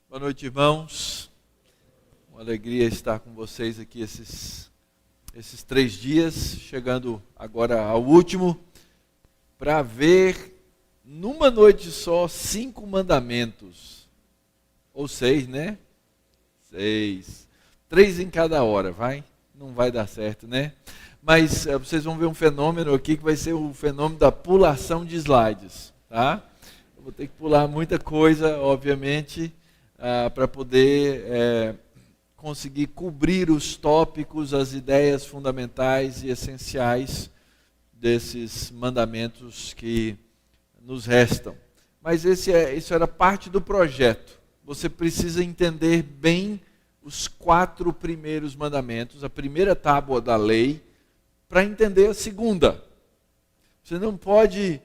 Boa noite, irmãos. Uma alegria estar com vocês aqui esses 3 dias, chegando agora ao último, para ver numa noite só 5 mandamentos. Ou 6, né? 6. 3 em cada hora, vai? Não vai dar certo, né? Mas vocês vão ver um fenômeno aqui que vai ser o fenômeno da pulação de slides, tá? Eu vou ter que pular muita coisa, obviamente, para poder conseguir cobrir os tópicos, as ideias fundamentais e essenciais desses mandamentos que nos restam. Mas isso era parte do projeto. Você precisa entender bem os 4 primeiros mandamentos, a primeira tábua da lei, para entender a segunda. Você não pode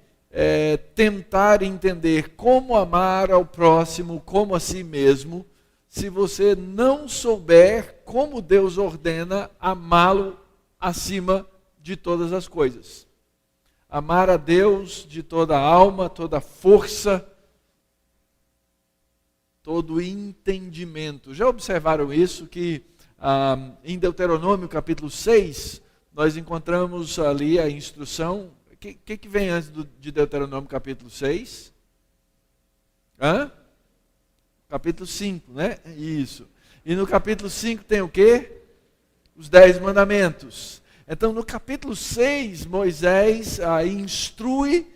tentar entender como amar ao próximo como a si mesmo, se você não souber como Deus ordena amá-lo acima de todas as coisas. Amar a Deus de toda a alma, toda a força, todo entendimento. Já observaram isso? Que em Deuteronômio capítulo 6, nós encontramos ali a instrução. O que vem antes de Deuteronômio capítulo 6? Capítulo 5, né? Isso. E no capítulo 5 tem o quê? Os 10 mandamentos. Então no capítulo 6, Moisés instrui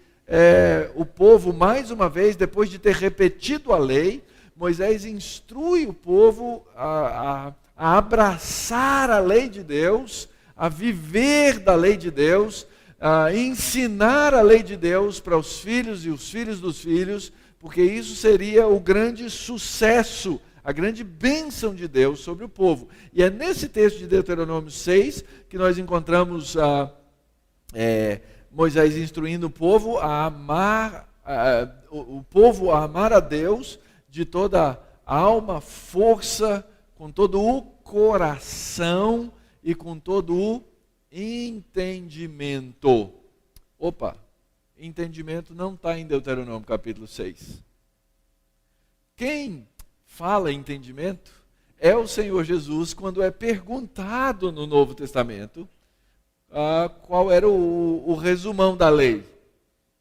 o povo mais uma vez, depois de ter repetido a lei, Moisés instrui o povo a abraçar a lei de Deus, a viver da lei de Deus, a ensinar a lei de Deus para os filhos e os filhos dos filhos, porque isso seria o grande sucesso, a grande bênção de Deus sobre o povo. E é nesse texto de Deuteronômio 6 que nós encontramos Moisés instruindo o povo a amar, o povo a amar a Deus de toda a alma, força, com todo o coração e com todo o entendimento. Entendimento não está em Deuteronômio capítulo 6. Quem fala entendimento é o Senhor Jesus, quando é perguntado no Novo Testamento qual era o resumão da lei.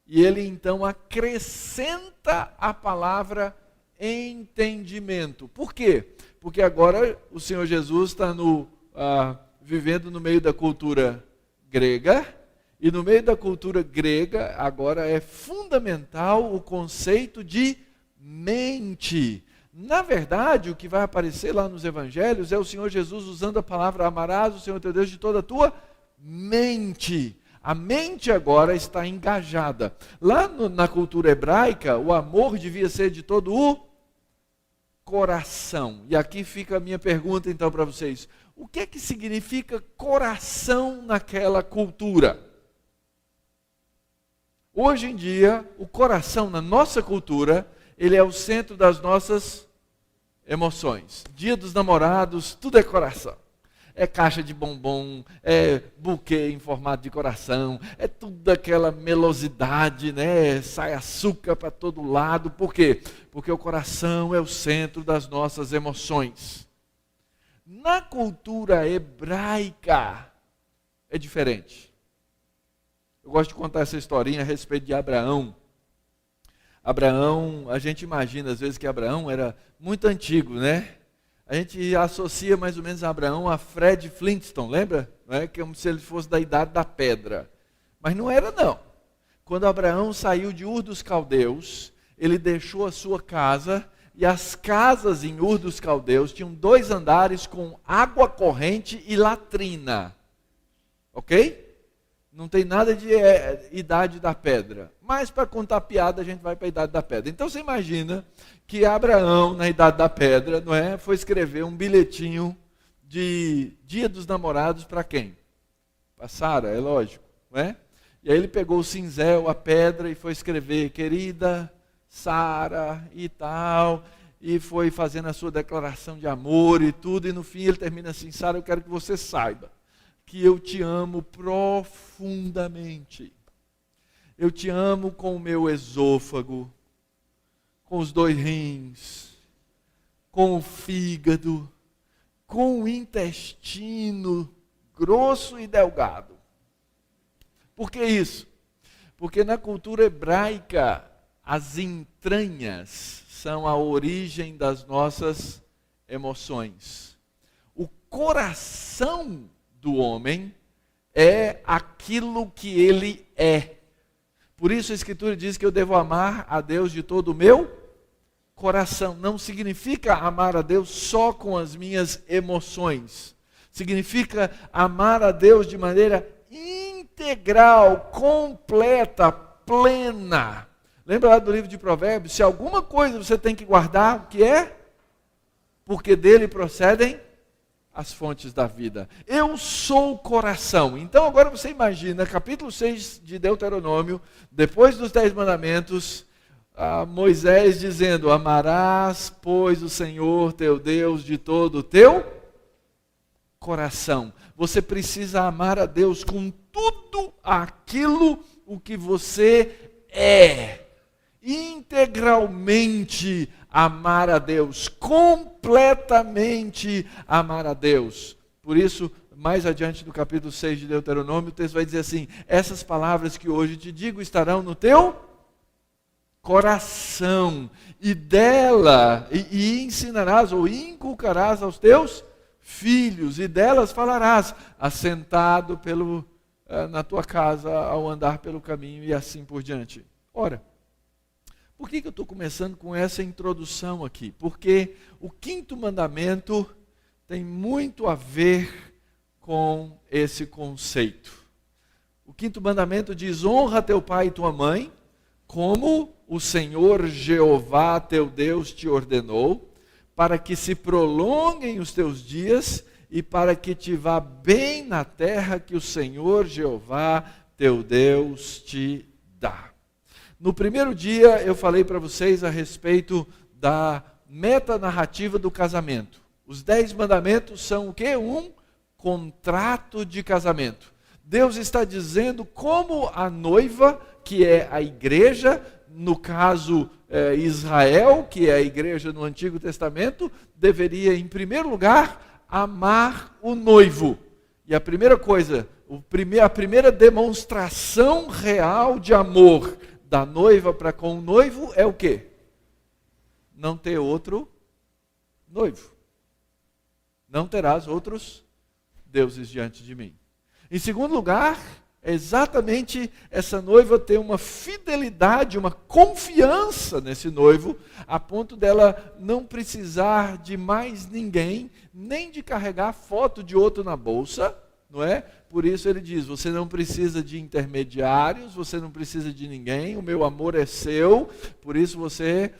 E ele então acrescenta a palavra entendimento. Por quê? Porque agora o Senhor Jesus está vivendo no meio da cultura grega, e no meio da cultura grega agora é fundamental o conceito de mente. Na verdade, o que vai aparecer lá nos evangelhos é o Senhor Jesus usando a palavra amarás o Senhor teu Deus de toda a tua mente. A mente agora está engajada. Lá na cultura hebraica, o amor devia ser de todo o coração. E aqui fica a minha pergunta então para vocês. O que é que significa coração naquela cultura? Hoje em dia, o coração na nossa cultura, ele é o centro das nossas emoções. Dia dos namorados, tudo é coração. É caixa de bombom, é buquê em formato de coração, é tudo aquela melosidade, né? Sai açúcar para todo lado. Por quê? Porque o coração é o centro das nossas emoções. Na cultura hebraica é diferente. Eu gosto de contar essa historinha a respeito de Abraão. Abraão, a gente imagina às vezes que Abraão era muito antigo, né? A gente associa mais ou menos Abraão a Fred Flintstone, lembra? Não é? Como se ele fosse da idade da pedra. Mas não era não. Quando Abraão saiu de Ur dos Caldeus, ele deixou a sua casa, e as casas em Ur dos Caldeus tinham 2 andares com água corrente e latrina. Ok? Não tem nada de idade da pedra. Mas para contar piada, a gente vai para a idade da pedra. Então você imagina que Abraão, na idade da pedra, não é, foi escrever um bilhetinho de Dia dos Namorados para quem? Para Sara, é lógico. Não é? E aí ele pegou o cinzel, a pedra, e foi escrever, querida Sara e tal, e foi fazendo a sua declaração de amor e tudo, e no fim ele termina assim: Sara, eu quero que você saiba que eu te amo profundamente. Eu te amo com o meu esôfago, com os 2 rins, com o fígado, com o intestino grosso e delgado. Por que isso? Porque na cultura hebraica, as entranhas são a origem das nossas emoções. O coração do homem é aquilo que ele é. Por isso a Escritura diz que eu devo amar a Deus de todo o meu coração. Não significa amar a Deus só com as minhas emoções. Significa amar a Deus de maneira integral, completa, plena. Lembra lá do livro de Provérbios? Se alguma coisa você tem que guardar, o que é? Porque dele procedem as fontes da vida. Eu sou o coração. Então agora você imagina, capítulo 6 de Deuteronômio, depois dos 10 mandamentos, Moisés dizendo: amarás, pois, o Senhor teu Deus de todo o teu coração. Você precisa amar a Deus com tudo aquilo o que você é. Integralmente amar a Deus, completamente amar a Deus. Por isso, mais adiante no capítulo 6 de Deuteronômio, o texto vai dizer assim: essas palavras que hoje te digo estarão no teu coração, e dela, e ensinarás ou inculcarás aos teus filhos, e delas falarás, assentado na tua casa, ao andar pelo caminho, e assim por diante. Ora, por que eu estou começando com essa introdução aqui? Porque o quinto mandamento tem muito a ver com esse conceito. O quinto mandamento diz: honra teu pai e tua mãe, como o Senhor Jeová teu Deus te ordenou, para que se prolonguem os teus dias e para que te vá bem na terra que o Senhor Jeová teu Deus te dá. No primeiro dia eu falei para vocês a respeito da metanarrativa do casamento. Os 10 mandamentos são o quê? Um contrato de casamento. Deus está dizendo como a noiva, que é a igreja, no caso Israel, que é a igreja no Antigo Testamento, deveria, em primeiro lugar, amar o noivo. E a primeira coisa, a primeira demonstração real de amor da noiva para com o noivo é o quê? Não ter outro noivo. Não terás outros deuses diante de mim. Em segundo lugar, é exatamente essa noiva ter uma fidelidade, uma confiança nesse noivo, a ponto dela não precisar de mais ninguém, nem de carregar foto de outro na bolsa, não é? Por isso ele diz: você não precisa de intermediários, você não precisa de ninguém, o meu amor é seu, por isso você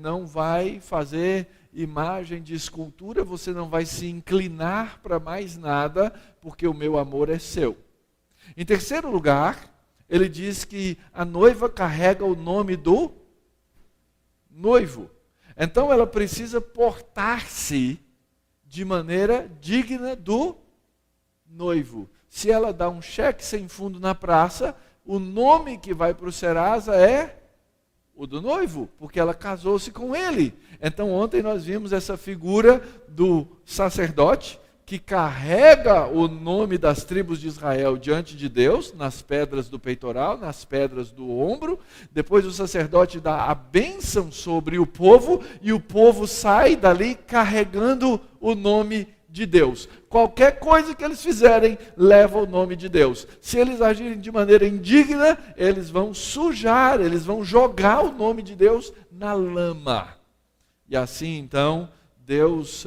não vai fazer imagem de escultura, você não vai se inclinar para mais nada, porque o meu amor é seu. Em terceiro lugar, ele diz que a noiva carrega o nome do noivo. Então ela precisa portar-se de maneira digna do noivo. Se ela dá um cheque sem fundo na praça, o nome que vai para o Serasa é o do noivo, porque ela casou-se com ele. Então ontem nós vimos essa figura do sacerdote que carrega o nome das tribos de Israel diante de Deus, nas pedras do peitoral, nas pedras do ombro. Depois o sacerdote dá a bênção sobre o povo, e o povo sai dali carregando o nome de Deus. Qualquer coisa que eles fizerem, leva o nome de Deus. Se eles agirem de maneira indigna, eles vão sujar, eles vão jogar o nome de Deus na lama. E assim, então, Deus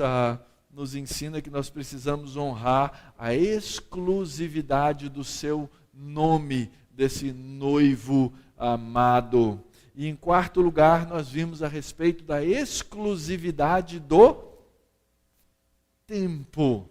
nos ensina que nós precisamos honrar a exclusividade do seu nome, desse noivo amado. E em quarto lugar, nós vimos a respeito da exclusividade do tempo.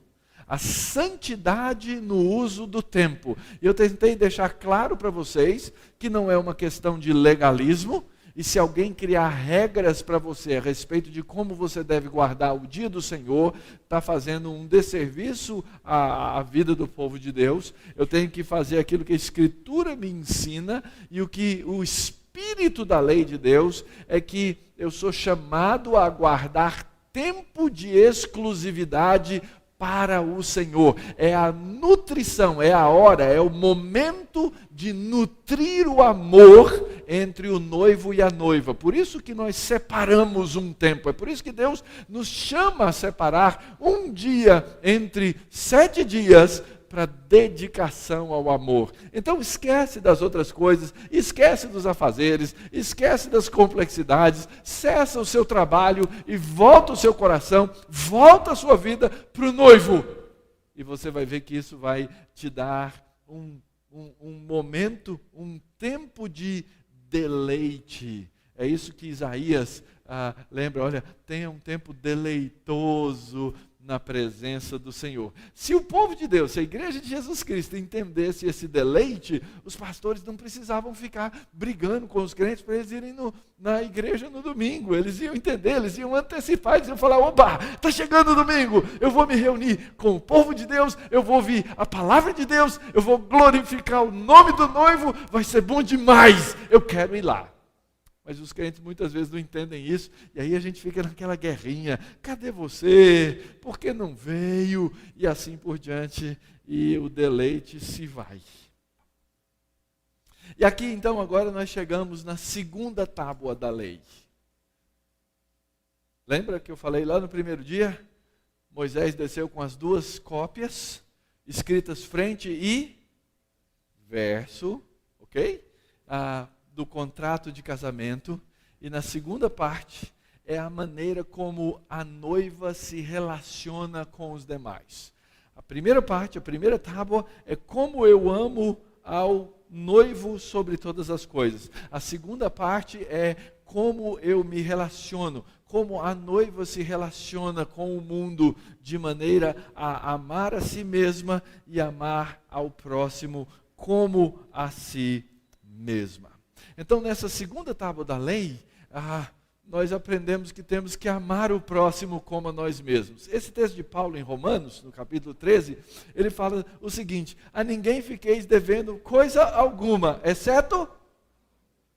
A santidade no uso do tempo. E eu tentei deixar claro para vocês que não é uma questão de legalismo, e se alguém criar regras para você a respeito de como você deve guardar o dia do Senhor, está fazendo um desserviço à vida do povo de Deus. Eu tenho que fazer aquilo que a Escritura me ensina, e o que o Espírito da lei de Deus é que eu sou chamado a guardar tempo de exclusividade para o Senhor. É a nutrição, é a hora, é o momento de nutrir o amor entre o noivo e a noiva. Por isso que nós separamos um tempo. É por isso que Deus nos chama a separar um dia entre 7 dias para dedicação ao amor. Então esquece das outras coisas, esquece dos afazeres, esquece das complexidades, cessa o seu trabalho e volta o seu coração, volta a sua vida para o noivo. E você vai ver que isso vai te dar um momento, um tempo de deleite. É isso que Isaías lembra, olha, tenha um tempo deleitoso na presença do Senhor. Se o povo de Deus, se a igreja de Jesus Cristo entendesse esse deleite, os pastores não precisavam ficar brigando com os crentes para eles irem na igreja no domingo. Eles iam entender, eles iam antecipar, eles iam falar, opa, está chegando o domingo, eu vou me reunir com o povo de Deus, eu vou ouvir a palavra de Deus, eu vou glorificar o nome do noivo, vai ser bom demais, eu quero ir lá. Mas os crentes muitas vezes não entendem isso, e aí a gente fica naquela guerrinha, cadê você? Por que não veio? E assim por diante, e o deleite se vai. E aqui então agora nós chegamos na segunda tábua da lei. Lembra que eu falei lá no primeiro dia? Moisés desceu com as 2 cópias, escritas frente e verso, ok? Do contrato de casamento, e na segunda parte é a maneira como a noiva se relaciona com os demais. A primeira parte, a primeira tábua é como eu amo ao noivo sobre todas as coisas. A segunda parte é como eu me relaciono, como a noiva se relaciona com o mundo de maneira a amar a si mesma e amar ao próximo como a si mesma. Então, nessa segunda tábua da lei, nós aprendemos que temos que amar o próximo como a nós mesmos. Esse texto de Paulo em Romanos, no capítulo 13, ele fala o seguinte: a ninguém fiqueis devendo coisa alguma, exceto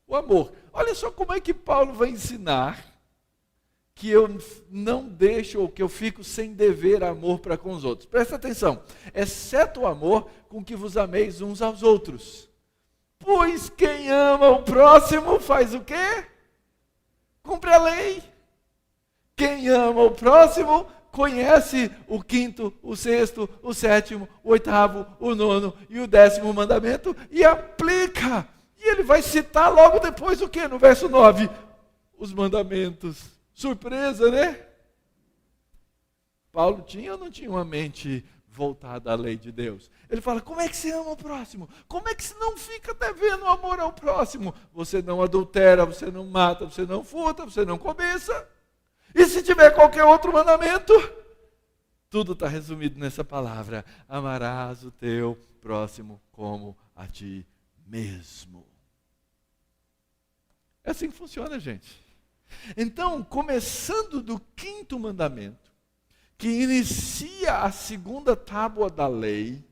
o amor. Olha só como é que Paulo vai ensinar que eu não deixo, ou que eu fico sem dever amor para com os outros. Presta atenção, exceto o amor com que vos ameis uns aos outros. Pois quem ama o próximo faz o quê? Cumpre a lei. Quem ama o próximo conhece o 5º, o 6º, o 7º, o 8º, o 9º e o 10º mandamento e aplica. E ele vai citar logo depois o quê? No verso 9, os mandamentos. Surpresa, né? Paulo tinha ou não tinha uma mente voltada à lei de Deus? Ele fala, como é que você ama o próximo? Como é que você não fica devendo amor ao próximo? Você não adultera, você não mata, você não furta, você não cobiça. E se tiver qualquer outro mandamento? Tudo está resumido nessa palavra: amarás o teu próximo como a ti mesmo. É assim que funciona, gente. Então, começando do 5º mandamento, que inicia a segunda tábua da lei,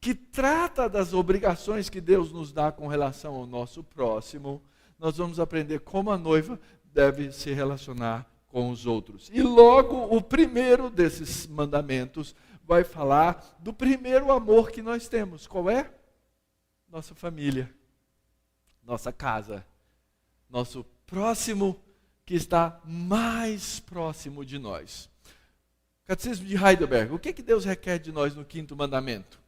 que trata das obrigações que Deus nos dá com relação ao nosso próximo, nós vamos aprender como a noiva deve se relacionar com os outros. E logo o primeiro desses mandamentos vai falar do primeiro amor que nós temos. Qual é? Nossa família, nossa casa, nosso próximo que está mais próximo de nós. Catecismo de Heidelberg, o que Deus requer de nós no 5º mandamento?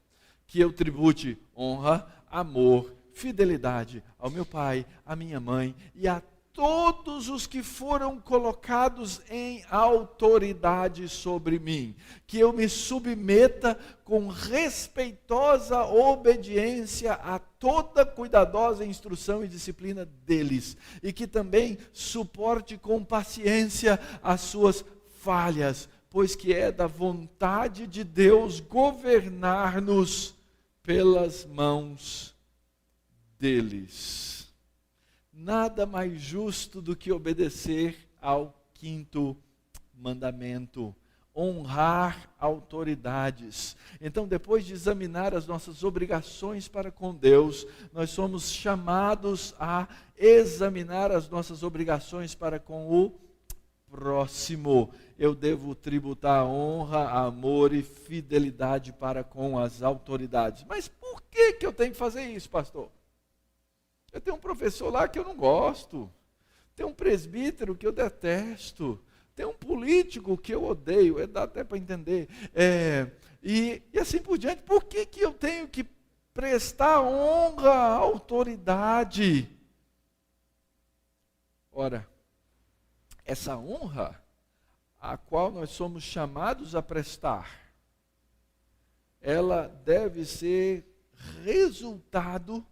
Que eu tribute honra, amor, fidelidade ao meu pai, à minha mãe e a todos os que foram colocados em autoridade sobre mim. Que eu me submeta com respeitosa obediência a toda cuidadosa instrução e disciplina deles. E que também suporte com paciência as suas falhas, pois que é da vontade de Deus governar-nos pelas mãos deles. Nada mais justo do que obedecer ao 5º mandamento, honrar autoridades. Então, depois de examinar as nossas obrigações para com Deus, nós somos chamados a examinar as nossas obrigações para com o próximo. próximo, eu devo tributar honra, amor e fidelidade para com as autoridades. Mas por que eu tenho que fazer isso, pastor? Eu tenho um professor lá que eu não gosto, tem um presbítero que eu detesto, tem um político que eu odeio, dá até para entender, e assim por diante. Por que eu tenho que prestar honra à autoridade? Ora, essa honra a qual nós somos chamados a prestar, ela deve ser resultado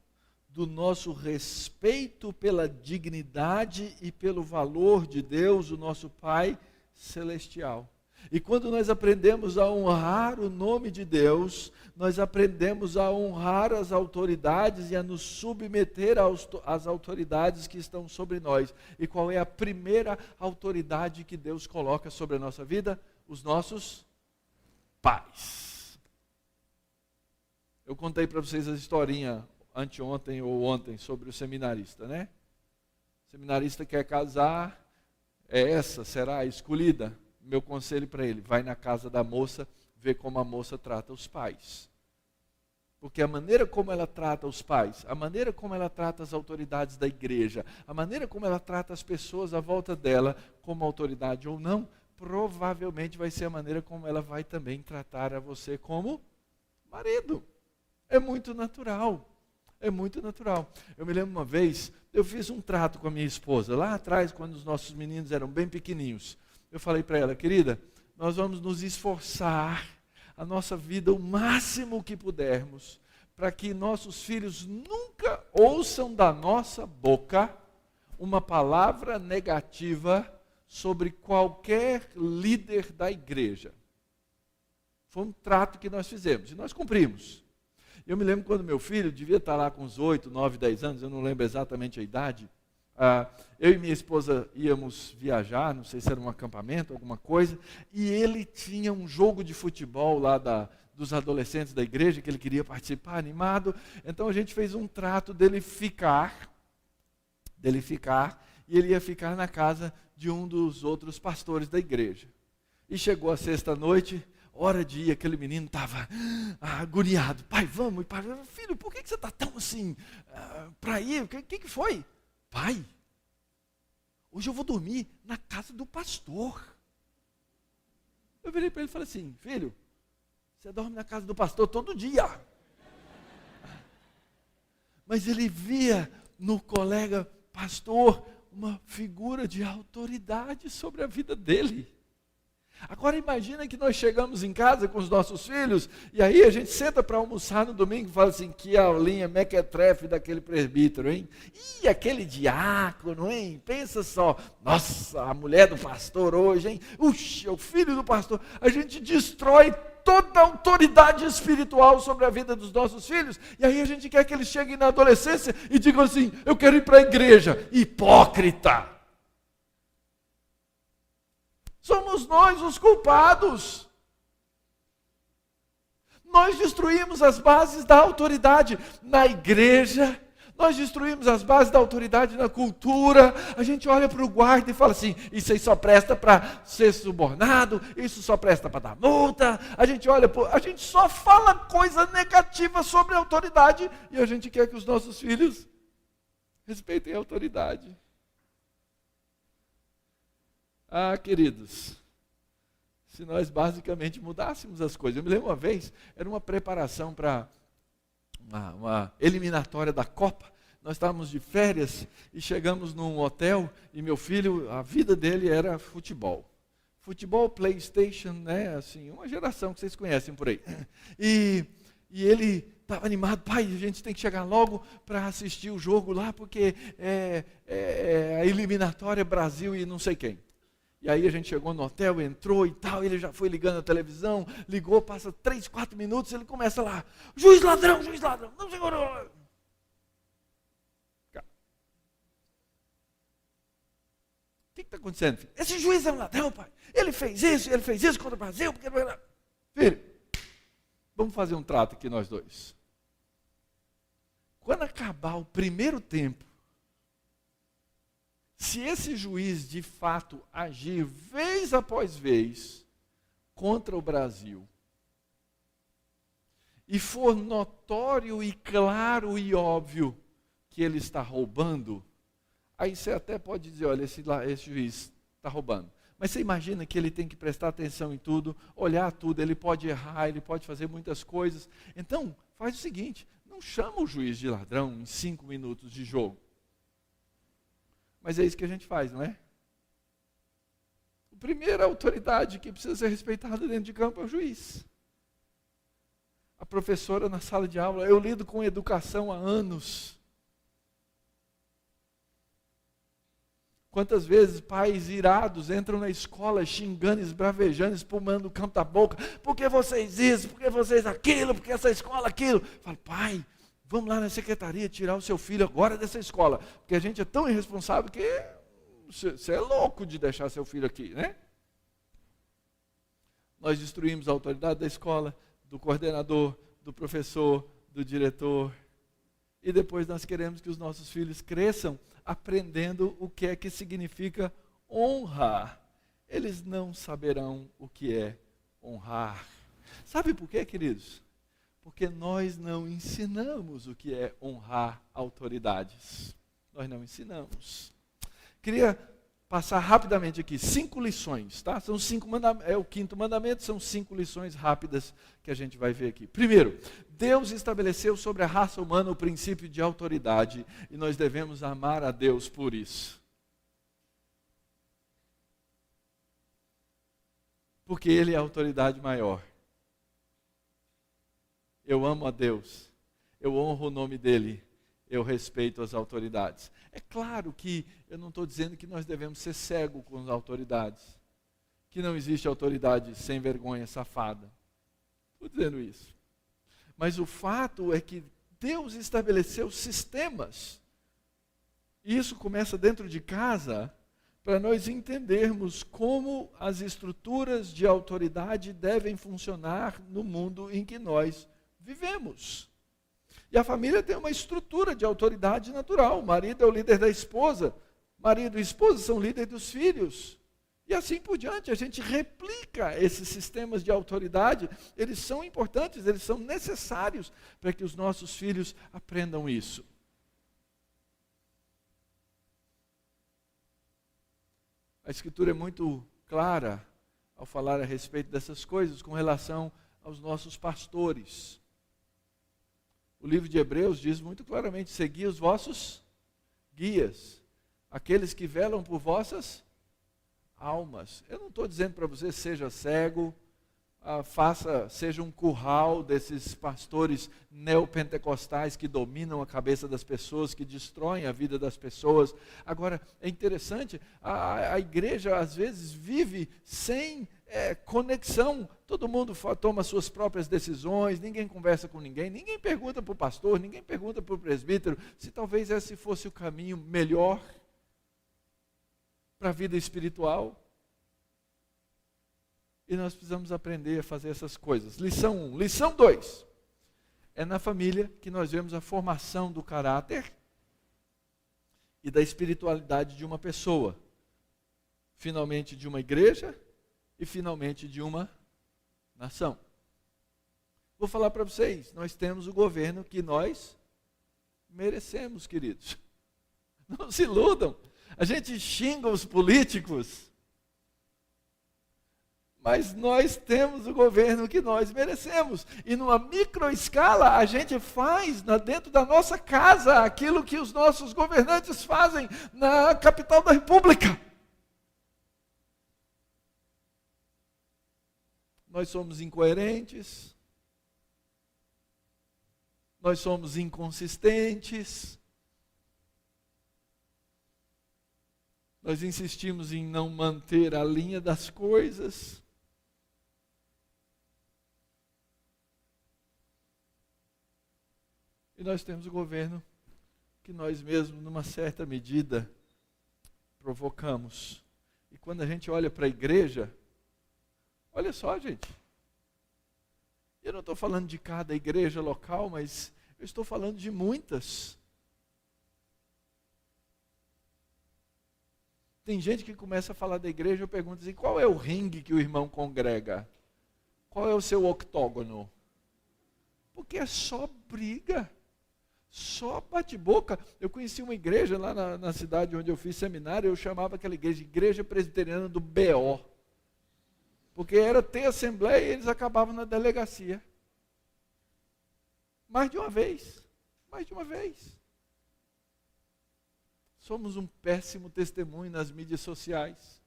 do nosso respeito pela dignidade e pelo valor de Deus, o nosso Pai celestial. E quando nós aprendemos a honrar o nome de Deus, nós aprendemos a honrar as autoridades e a nos submeter às autoridades que estão sobre nós. E qual é a primeira autoridade que Deus coloca sobre a nossa vida? Os nossos pais. Eu contei para vocês a historinha anteontem ou ontem sobre o seminarista, né? O seminarista quer casar, essa será a escolhida. Meu conselho para ele: vai na casa da moça, vê como a moça trata os pais. Porque a maneira como ela trata os pais, a maneira como ela trata as autoridades da igreja, a maneira como ela trata as pessoas à volta dela, como autoridade ou não, provavelmente vai ser a maneira como ela vai também tratar a você como marido. É muito natural. É muito natural. Eu me lembro uma vez, eu fiz um trato com a minha esposa, lá atrás, quando os nossos meninos eram bem pequeninhos. Eu falei para ela: querida, nós vamos nos esforçar a nossa vida o máximo que pudermos, para que nossos filhos nunca ouçam da nossa boca uma palavra negativa sobre qualquer líder da igreja. Foi um trato que nós fizemos e nós cumprimos. Eu me lembro quando meu filho devia estar lá com uns 8, 9, 10 anos, eu não lembro exatamente a idade. Eu e minha esposa íamos viajar, não sei se era um acampamento, alguma coisa, e ele tinha um jogo de futebol lá dos adolescentes da igreja, que ele queria participar, animado. Então a gente fez um trato dele ficar, e ele ia ficar na casa de um dos outros pastores da igreja. E chegou a sexta-noite, hora de ir, aquele menino estava agoniado. Pai, vamos. Pai, filho, por que você está tão assim, para ir? O que foi? Pai, hoje eu vou dormir na casa do pastor. Eu virei para ele e falei assim: filho, você dorme na casa do pastor todo dia. Mas ele via no colega pastor uma figura de autoridade sobre a vida dele. Agora imagina que nós chegamos em casa com os nossos filhos, e aí a gente senta para almoçar no domingo e fala assim: que aulinha mequetrefe daquele presbítero, hein? E aquele diácono, hein? Pensa só, nossa, a mulher do pastor hoje, hein? Uxa, o filho do pastor. A gente destrói toda a autoridade espiritual sobre a vida dos nossos filhos, e aí a gente quer que eles cheguem na adolescência e digam assim: eu quero ir para a igreja. Hipócrita! Somos nós os culpados. Nós destruímos as bases da autoridade na igreja, nós destruímos as bases da autoridade na cultura. A gente olha para o guarda e fala assim: isso aí só presta para ser subornado, isso só presta para dar multa. A gente só fala coisa negativa sobre a autoridade, e a gente quer que os nossos filhos respeitem a autoridade. Queridos, se nós basicamente mudássemos as coisas. Eu me lembro uma vez, era uma preparação para uma eliminatória da Copa. Nós estávamos de férias e chegamos num hotel, e meu filho, a vida dele era futebol. Futebol, PlayStation, né? Assim, uma geração que vocês conhecem por aí. E ele estava animado: pai, a gente tem que chegar logo para assistir o jogo lá, porque é a eliminatória Brasil e não sei quem. E aí a gente chegou no hotel, entrou e tal, ele já foi ligando a televisão, ligou, passa 3, 4 minutos, ele começa lá: juiz ladrão, não segurou. O que está acontecendo, filho? Esse juiz é um ladrão, pai. Ele fez isso contra o Brasil. Filho, vamos fazer um trato aqui nós dois. Quando acabar o primeiro tempo, Se esse juiz de fato agir vez após vez contra o Brasil, e for notório e claro e óbvio que ele está roubando, aí você até pode dizer, olha, esse juiz está roubando. Mas você imagina que ele tem que prestar atenção em tudo, olhar tudo, ele pode errar, ele pode fazer muitas coisas. Então, faz o seguinte, não chama o juiz de ladrão em 5 minutos de jogo. Mas é isso que a gente faz, não é? A primeira autoridade que precisa ser respeitada dentro de campo é o juiz. A professora na sala de aula, eu lido com educação há anos. Quantas vezes pais irados entram na escola xingando, esbravejando, espumando o canto da boca. Por que vocês isso? Por que vocês aquilo? Por que essa escola aquilo? Falo, pai, vamos lá na secretaria tirar o seu filho agora dessa escola. Porque a gente é tão irresponsável que você é louco de deixar seu filho aqui, né? Nós destruímos a autoridade da escola, do coordenador, do professor, do diretor. E depois nós queremos que os nossos filhos cresçam aprendendo o que é que significa honra. Eles não saberão o que é honrar. Sabe por quê, queridos? Porque nós não ensinamos o que é honrar autoridades. Nós não ensinamos. Queria passar rapidamente aqui 5 lições, tá? São 5 mandamentos, é o 5º mandamento, são 5 lições rápidas que a gente vai ver aqui. Primeiro, Deus estabeleceu sobre a raça humana o princípio de autoridade e nós devemos amar a Deus por isso. Porque Ele é a autoridade maior. Eu amo a Deus, eu honro o nome dEle, eu respeito as autoridades. É claro que eu não estou dizendo que nós devemos ser cegos com as autoridades, que não existe autoridade sem vergonha, safada. Estou dizendo isso. Mas o fato é que Deus estabeleceu sistemas. E isso começa dentro de casa, para nós entendermos como as estruturas de autoridade devem funcionar no mundo em que nós vivemos. E a família tem uma estrutura de autoridade natural. O marido é o líder da esposa, marido e esposa são líderes dos filhos. E assim por diante, a gente replica esses sistemas de autoridade, eles são importantes, eles são necessários para que os nossos filhos aprendam isso. A Escritura é muito clara ao falar a respeito dessas coisas com relação aos nossos pastores. O livro de Hebreus diz muito claramente, segui os vossos guias, aqueles que velam por vossas almas. Eu não estou dizendo para você, seja cego, seja um curral desses pastores neopentecostais que dominam a cabeça das pessoas, que destroem a vida das pessoas. Agora, é interessante, a igreja às vezes vive sem conexão. Todo mundo toma suas próprias decisões, ninguém conversa com ninguém, ninguém pergunta para o pastor, ninguém pergunta para o presbítero se talvez esse fosse o caminho melhor para a vida espiritual. E nós precisamos aprender a fazer essas coisas. Lição 1. Lição 2. É na família que nós vemos a formação do caráter e da espiritualidade de uma pessoa. Finalmente de uma igreja e finalmente de uma nação. Vou falar para vocês, nós temos o governo que nós merecemos, queridos. Não se iludam. A gente xinga os políticos, mas nós temos o governo que nós merecemos. E numa microescala, a gente faz dentro da nossa casa aquilo que os nossos governantes fazem na capital da República. Nós somos incoerentes, nós somos inconsistentes, nós insistimos em não manter a linha das coisas. E nós temos o governo que nós mesmos, numa certa medida, provocamos. E quando a gente olha para a igreja, olha só, gente, eu não estou falando de cada igreja local, mas eu estou falando de muitas. Tem gente que começa a falar da igreja, eu pergunto assim, qual é o ringue que o irmão congrega? Qual é o seu octógono? Porque é só briga, só bate-boca. Eu conheci uma igreja lá na cidade onde eu fiz seminário, eu chamava aquela igreja, Igreja Presbiteriana do BO. Porque era ter assembleia e eles acabavam na delegacia. Mais de uma vez. Somos um péssimo testemunho nas mídias sociais.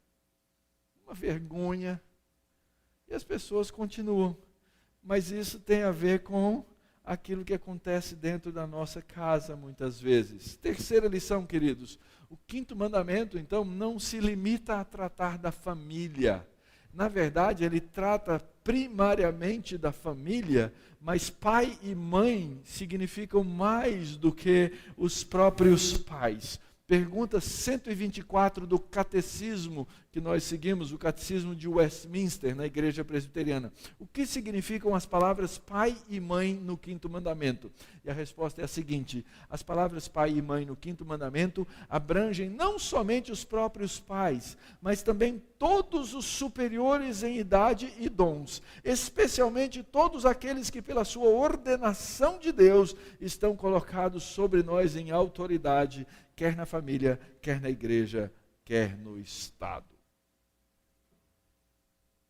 Uma vergonha. E as pessoas continuam. Mas isso tem a ver com aquilo que acontece dentro da nossa casa muitas vezes. Terceira lição, queridos. O quinto mandamento, então, não se limita a tratar da família. Na verdade, ele trata primariamente da família, mas pai e mãe significam mais do que os próprios pais. Pergunta 124 do catecismo que nós seguimos, o catecismo de Westminster, na igreja presbiteriana. O que significam as palavras pai e mãe no quinto mandamento? E a resposta é a seguinte: as palavras pai e mãe no quinto mandamento abrangem não somente os próprios pais, mas também todos os superiores em idade e dons, especialmente todos aqueles que pela sua ordenação de Deus estão colocados sobre nós em autoridade, quer na família, quer na igreja, quer no Estado.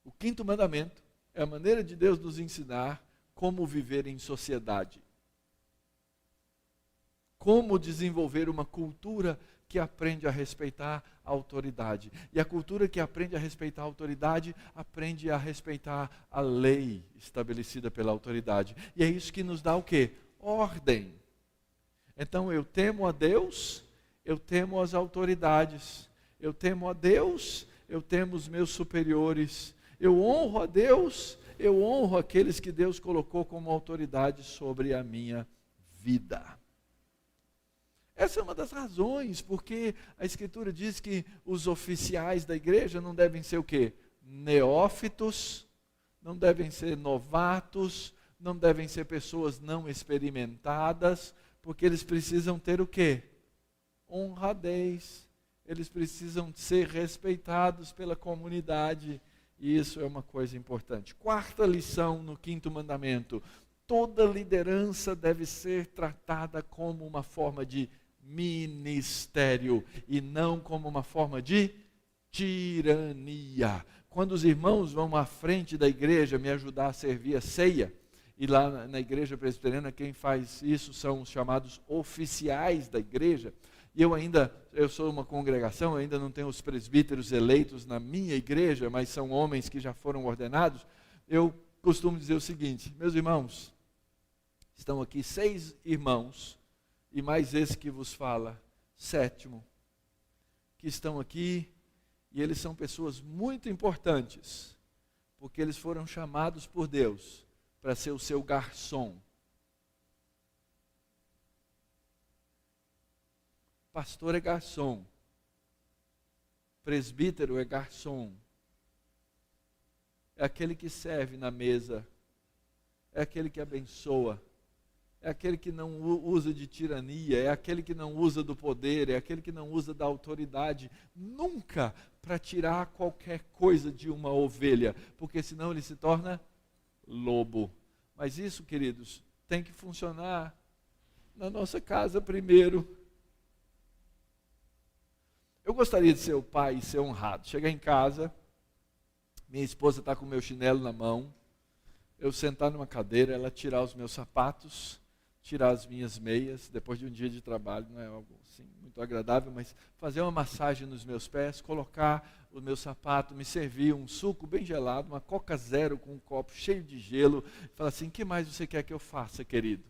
O quinto mandamento é a maneira de Deus nos ensinar como viver em sociedade. Como desenvolver uma cultura que aprende a respeitar a autoridade. E a cultura que aprende a respeitar a autoridade, aprende a respeitar a lei estabelecida pela autoridade. E é isso que nos dá o quê? Ordem. Então eu temo a Deus, eu temo as autoridades, eu temo a Deus, eu temo os meus superiores, eu honro a Deus, eu honro aqueles que Deus colocou como autoridade sobre a minha vida. Essa é uma das razões porque a Escritura diz que os oficiais da igreja não devem ser o quê? Neófitos, não devem ser novatos, não devem ser pessoas não experimentadas, porque eles precisam ter o quê? Honradez, eles precisam ser respeitados pela comunidade, e isso é uma coisa importante. Quarta lição no quinto mandamento: toda liderança deve ser tratada como uma forma de ministério e não como uma forma de tirania. Quando os irmãos vão à frente da igreja me ajudar a servir a ceia, e lá na igreja presbiteriana quem faz isso são os chamados oficiais da igreja, e eu sou uma congregação, ainda não tenho os presbíteros eleitos na minha igreja, mas são homens que já foram ordenados. Eu costumo dizer o seguinte: meus irmãos, estão aqui 6 irmãos, e mais esse que vos fala, 7º, que estão aqui, e eles são pessoas muito importantes, porque eles foram chamados por Deus para ser o seu garçom. Pastor é garçom, presbítero é garçom, é aquele que serve na mesa, é aquele que abençoa, é aquele que não usa de tirania, é aquele que não usa do poder, é aquele que não usa da autoridade, nunca para tirar qualquer coisa de uma ovelha, porque senão ele se torna lobo. Mas isso, queridos, tem que funcionar na nossa casa primeiro. Eu gostaria de ser o pai e ser honrado. Chegar em casa, minha esposa está com o meu chinelo na mão, eu sentar numa cadeira, ela tirar os meus sapatos, tirar as minhas meias, depois de um dia de trabalho, não é algo assim muito agradável, mas fazer uma massagem nos meus pés, colocar o meu sapato, me servir um suco bem gelado, uma Coca Zero com um copo cheio de gelo, e falar assim: o que mais você quer que eu faça, querido?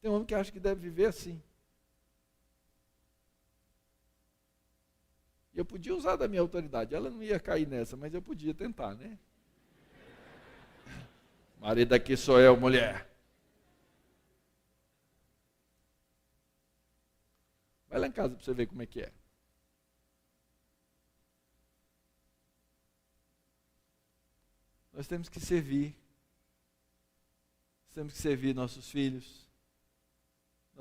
Tem um homem que acha que deve viver assim. E eu podia usar da minha autoridade, ela não ia cair nessa, mas eu podia tentar, né? Marido aqui sou eu, mulher. Vai lá em casa para você ver como é que é. Nós temos que servir. Nós temos que servir nossos filhos.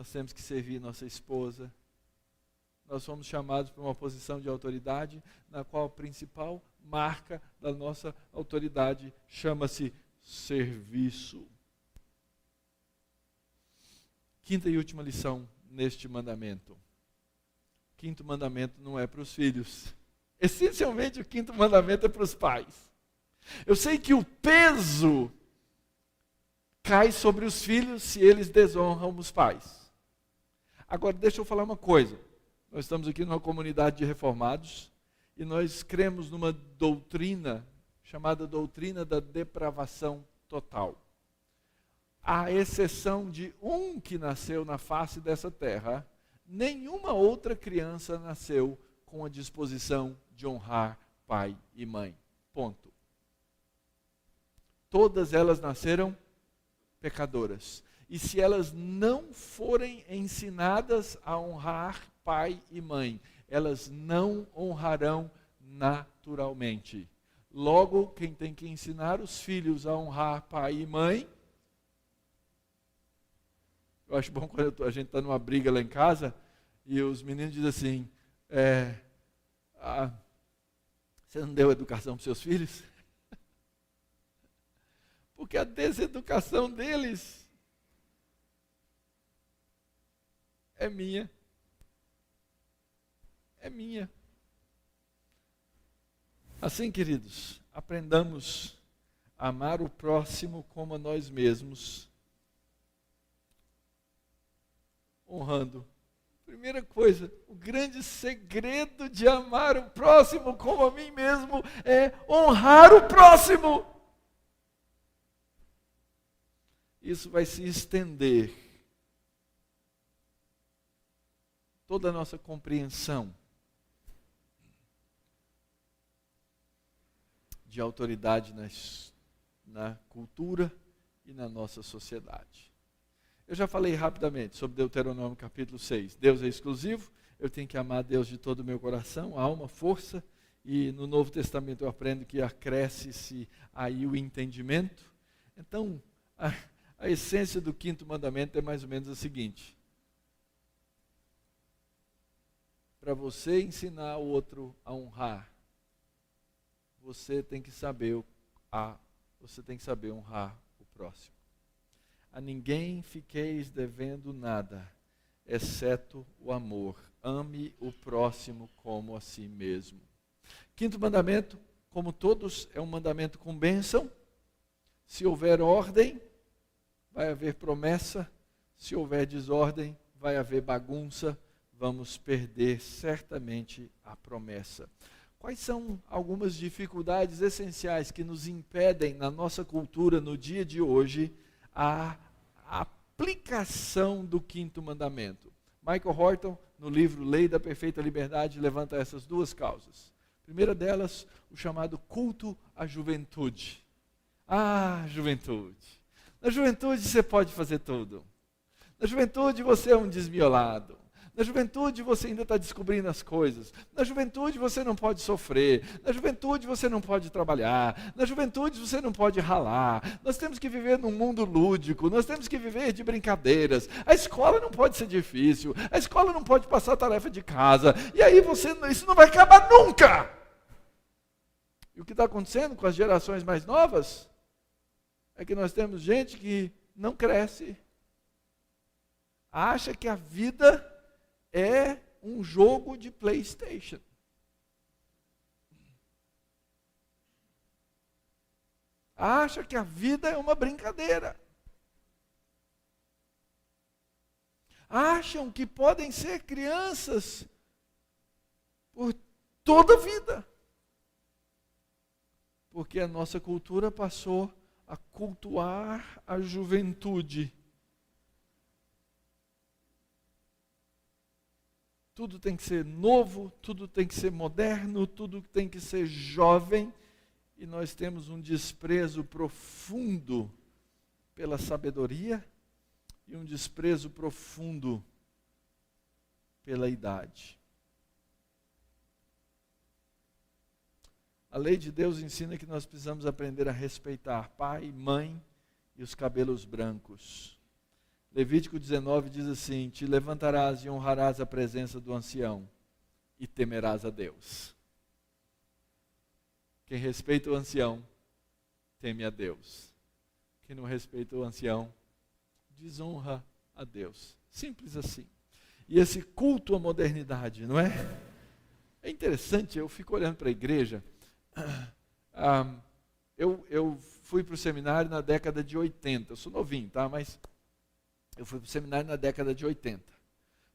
nós temos que servir nossa esposa. Nós somos chamados para uma posição de autoridade, na qual a principal marca da nossa autoridade chama-se serviço. Quinta e última lição neste mandamento. O quinto mandamento não é para os filhos. Essencialmente, o quinto mandamento é para os pais. Eu sei que o peso cai sobre os filhos se eles desonram os pais. Agora, deixa eu falar uma coisa. Nós estamos aqui numa comunidade de reformados e nós cremos numa doutrina chamada doutrina da depravação total. À exceção de um que nasceu na face dessa terra, nenhuma outra criança nasceu com a disposição de honrar pai e mãe. Ponto. Todas elas nasceram pecadoras. E se elas não forem ensinadas a honrar pai e mãe, elas não honrarão naturalmente. Logo, quem tem que ensinar os filhos a honrar pai e mãe... Eu acho bom quando a gente está numa briga lá em casa e os meninos dizem assim, você não deu educação para os seus filhos? Porque a deseducação deles é minha. É minha. Assim, queridos, aprendamos a amar o próximo como a nós mesmos, honrando. Primeira coisa, o grande segredo de amar o próximo como a mim mesmo é honrar o próximo. Isso vai se estender. Toda a nossa compreensão de autoridade na cultura e na nossa sociedade. Eu já falei rapidamente sobre Deuteronômio capítulo 6. Deus é exclusivo, eu tenho que amar Deus de todo o meu coração, alma, força, e no Novo Testamento eu aprendo que acresce-se aí o entendimento. Então, a essência do quinto mandamento é mais ou menos a seguinte: para você ensinar o outro a honrar, você tem que saber honrar o próximo. A ninguém fiqueis devendo nada, exceto o amor. Ame o próximo como a si mesmo. Quinto mandamento, como todos, é um mandamento com bênção. Se houver ordem, vai haver promessa. Se houver desordem, vai haver bagunça. Vamos perder certamente a promessa. Quais são algumas dificuldades essenciais que nos impedem, na nossa cultura, no dia de hoje, a aplicação do quinto mandamento? Michael Horton, no livro Lei da Perfeita Liberdade, levanta essas duas causas. A primeira delas, o chamado culto à juventude. Juventude. Na juventude você pode fazer tudo. Na juventude você é um desmiolado. Na juventude você ainda está descobrindo as coisas. Na juventude você não pode sofrer. Na juventude você não pode trabalhar. Na juventude você não pode ralar. Nós temos que viver num mundo lúdico. Nós temos que viver de brincadeiras. A escola não pode ser difícil. A escola não pode passar a tarefa de casa. E aí isso não vai acabar nunca. E o que está acontecendo com as gerações mais novas é que nós temos gente que não cresce. Acha que a vida é um jogo de PlayStation. Acha que a vida é uma brincadeira. Acham que podem ser crianças por toda a vida. Porque a nossa cultura passou a cultuar a juventude. Tudo tem que ser novo, tudo tem que ser moderno, tudo tem que ser jovem. E nós temos um desprezo profundo pela sabedoria e um desprezo profundo pela idade. A lei de Deus ensina que nós precisamos aprender a respeitar pai, mãe e os cabelos brancos. Levítico 19 diz assim: te levantarás e honrarás a presença do ancião e temerás a Deus. Quem respeita o ancião, teme a Deus. Quem não respeita o ancião, desonra a Deus. Simples assim. E esse culto à modernidade, não é? É interessante, eu fico olhando para a igreja. Eu fui para o seminário na década de 80. Eu sou novinho, tá? Mas eu fui para o seminário na década de 80.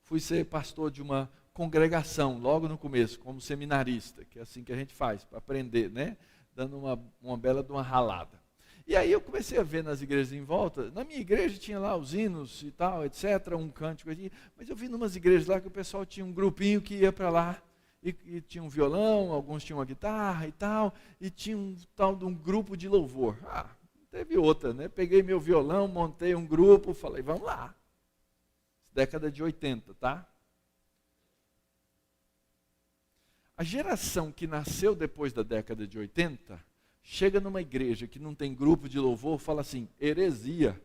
Fui ser pastor de uma congregação logo no começo, como seminarista, que é assim que a gente faz, para aprender, né? Dando uma bela de uma ralada. E aí eu comecei a ver nas igrejas em volta. Na minha igreja tinha lá os hinos e tal, etc., um cântico ali. Mas eu vi numas igrejas lá que o pessoal tinha um grupinho que ia para lá. E tinha um violão, alguns tinham uma guitarra e tal. E tinha um tal de um grupo de louvor. Teve outra, né? Peguei meu violão, montei um grupo, falei, vamos lá. Década de 80, tá? A geração que nasceu depois da década de 80... chega numa igreja que não tem grupo de louvor, fala assim, heresia.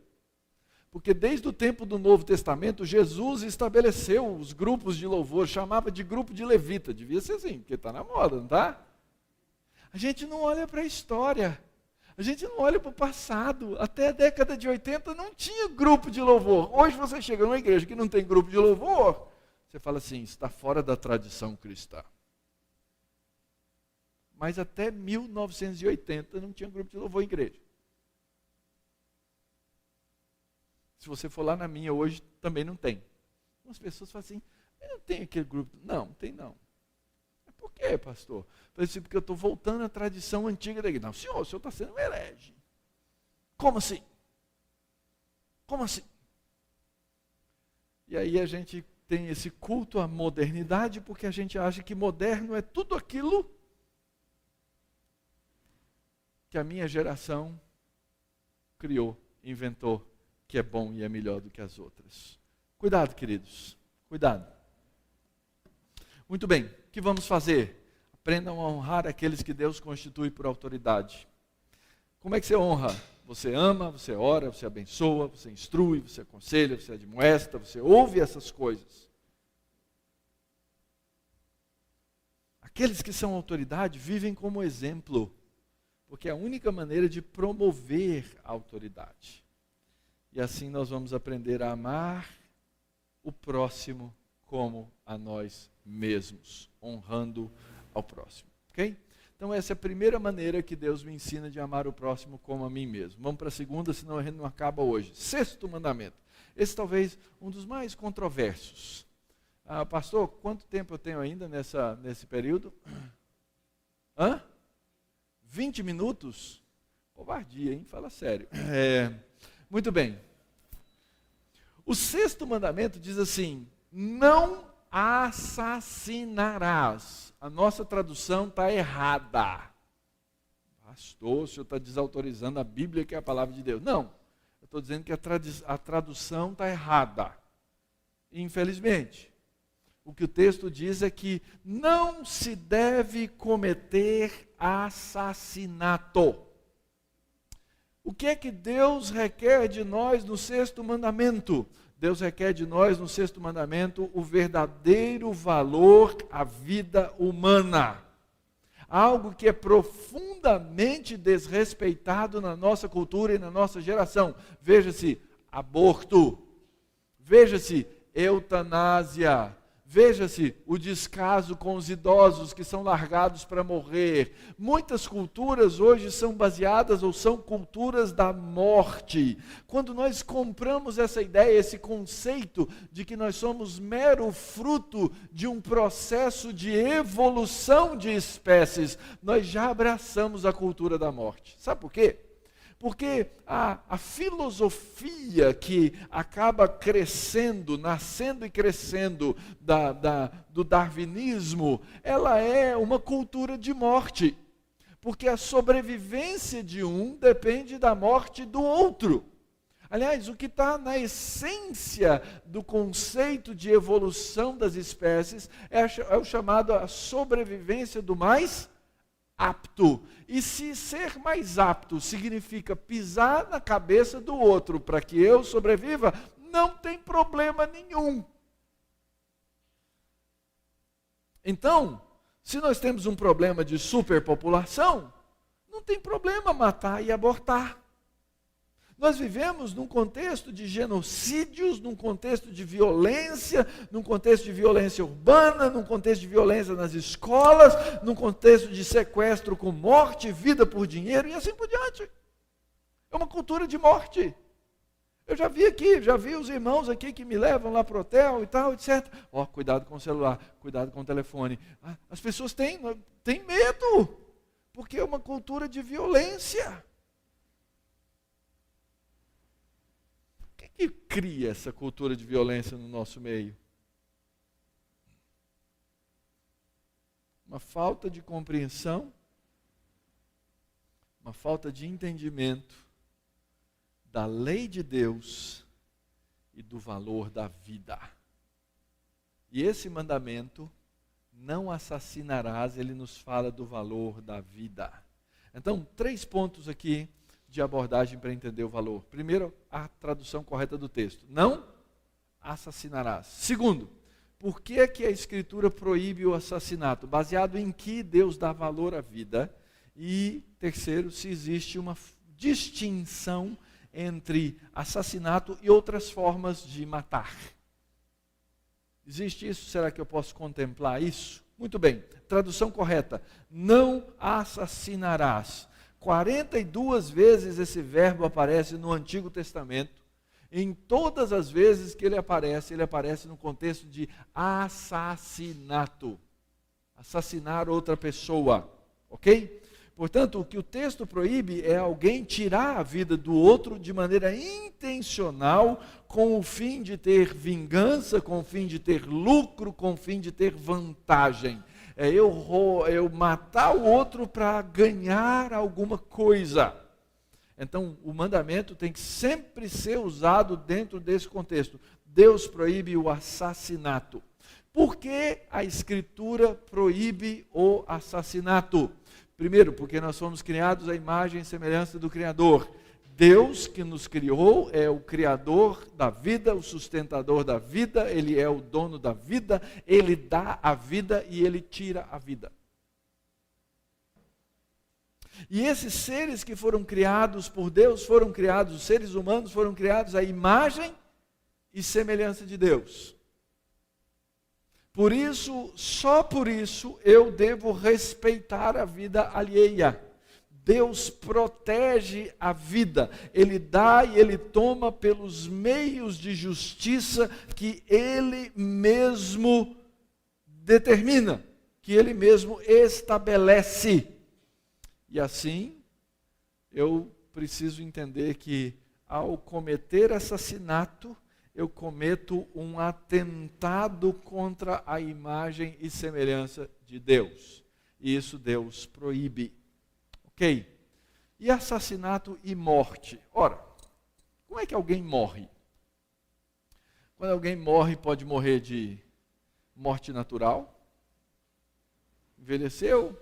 Porque desde o tempo do Novo Testamento, Jesus estabeleceu os grupos de louvor, chamava de grupo de levita. Devia ser assim, porque está na moda, não está? A gente não olha para a história, a gente não olha para o passado. Até a década de 80 não tinha grupo de louvor. Hoje você chega numa igreja que não tem grupo de louvor, você fala assim, está fora da tradição cristã. Mas até 1980 não tinha grupo de louvor em igreja. Se você for lá na minha hoje, também não tem. Algumas pessoas falam assim, eu não tenho aquele grupo. Não, não tem não. Por quê, pastor? Assim, porque eu estou voltando à tradição antiga da igreja. Não, o senhor está sendo um herege. Como assim? Como assim? E aí a gente tem esse culto à modernidade, porque a gente acha que moderno é tudo aquilo que a minha geração criou, inventou, que é bom e é melhor do que as outras. Cuidado, queridos, cuidado. Muito bem, o que vamos fazer? Aprendam a honrar aqueles que Deus constitui por autoridade. Como é que você honra? Você ama, você ora, você abençoa, você instrui, você aconselha, você admoesta, você ouve essas coisas. Aqueles que são autoridade vivem como exemplo, porque é a única maneira de promover a autoridade. E assim nós vamos aprender a amar o próximo como a nós mesmos, honrando ao próximo. Ok? Então essa é a primeira maneira que Deus me ensina de amar o próximo como a mim mesmo. Vamos para a segunda, senão a gente não acaba hoje. Sexto mandamento. Esse talvez um dos mais controversos. Pastor, quanto tempo eu tenho ainda nesse período? 20 minutos? Covardia, hein? Fala sério. Muito bem. O sexto mandamento diz assim, não assassinarás. A nossa tradução está errada. Pastor, o senhor está desautorizando a Bíblia, que é a palavra de Deus. Não, eu estou dizendo que a tradução está errada. Infelizmente. O que o texto diz é que não se deve cometer assassinato. O que é que Deus requer de nós no sexto mandamento? Deus requer de nós no sexto mandamento o verdadeiro valor à vida humana. Algo que é profundamente desrespeitado na nossa cultura e na nossa geração. Veja-se aborto, veja-se eutanásia, veja-se o descaso com os idosos que são largados para morrer. Muitas culturas hoje são baseadas ou são culturas da morte. Quando nós compramos essa ideia, esse conceito de que nós somos mero fruto de um processo de evolução de espécies, nós já abraçamos a cultura da morte. Sabe por quê? Porque a filosofia que acaba crescendo, nascendo e crescendo do darwinismo, ela é uma cultura de morte. Porque a sobrevivência de um depende da morte do outro. Aliás, o que está na essência do conceito de evolução das espécies é o chamado a sobrevivência do mais apto. E se ser mais apto significa pisar na cabeça do outro para que eu sobreviva, não tem problema nenhum. Então, se nós temos um problema de superpopulação, não tem problema matar e abortar. Nós vivemos num contexto de genocídios, num contexto de violência, num contexto de violência urbana, num contexto de violência nas escolas, num contexto de sequestro com morte, vida por dinheiro e assim por diante. É uma cultura de morte. Eu já vi os irmãos aqui que me levam lá para o hotel e tal, etc. Cuidado com o celular, cuidado com o telefone. As pessoas têm medo, porque é uma cultura de violência. O que cria essa cultura de violência no nosso meio? Uma falta de compreensão, uma falta de entendimento da lei de Deus e do valor da vida. E esse mandamento, não assassinarás, ele nos fala do valor da vida. Então, 3 pontos aqui de abordagem para entender o valor. Primeiro, a tradução correta do texto. Não assassinarás. Segundo, por que que a Escritura proíbe o assassinato? Baseado em que Deus dá valor à vida. E terceiro, se existe uma distinção entre assassinato e outras formas de matar. Existe isso? Será que eu posso contemplar isso? Muito bem, tradução correta. Não assassinarás. 42 vezes esse verbo aparece no Antigo Testamento. Em todas as vezes que ele aparece no contexto de assassinato. Assassinar outra pessoa, ok? Portanto, o que o texto proíbe é alguém tirar a vida do outro de maneira intencional, com o fim de ter vingança, com o fim de ter lucro, com o fim de ter vantagem. É eu matar o outro para ganhar alguma coisa. Então, o mandamento tem que sempre ser usado dentro desse contexto. Deus proíbe o assassinato. Por que a Escritura proíbe o assassinato? Primeiro, porque nós fomos criados à imagem e semelhança do Criador. Deus que nos criou é o Criador da vida, o sustentador da vida, Ele é o dono da vida, Ele dá a vida e Ele tira a vida. E esses seres que foram criados por Deus, os seres humanos foram criados à imagem e semelhança de Deus. Por isso, só por isso, eu devo respeitar a vida alheia. Deus protege a vida, Ele dá e Ele toma pelos meios de justiça que Ele mesmo determina, que Ele mesmo estabelece. E assim, eu preciso entender que ao cometer assassinato, eu cometo um atentado contra a imagem e semelhança de Deus. E isso Deus proíbe. Ok? E assassinato e morte? Ora, como é que alguém morre? Quando alguém morre, pode morrer de morte natural. Envelheceu,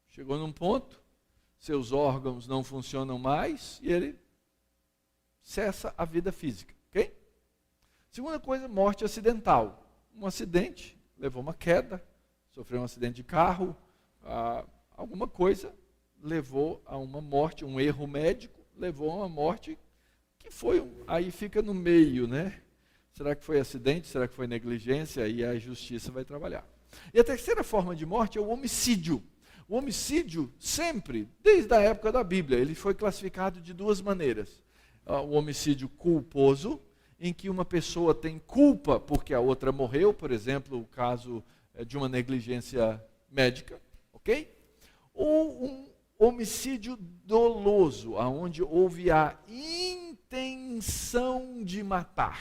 chegou num ponto, seus órgãos não funcionam mais e ele cessa a vida física. Ok? Segunda coisa, morte acidental. Um acidente, levou uma queda, sofreu um acidente de carro, alguma coisa levou a uma morte, um erro médico, levou a uma morte que foi, aí fica no meio, né? Será que foi acidente? Será que foi negligência? Aí a justiça vai trabalhar. E a terceira forma de morte é o homicídio. O homicídio sempre, desde a época da Bíblia, ele foi classificado de 2 maneiras. O homicídio culposo, em que uma pessoa tem culpa porque a outra morreu, por exemplo, o caso de uma negligência médica, ok? Ou um homicídio doloso, onde houve a intenção de matar.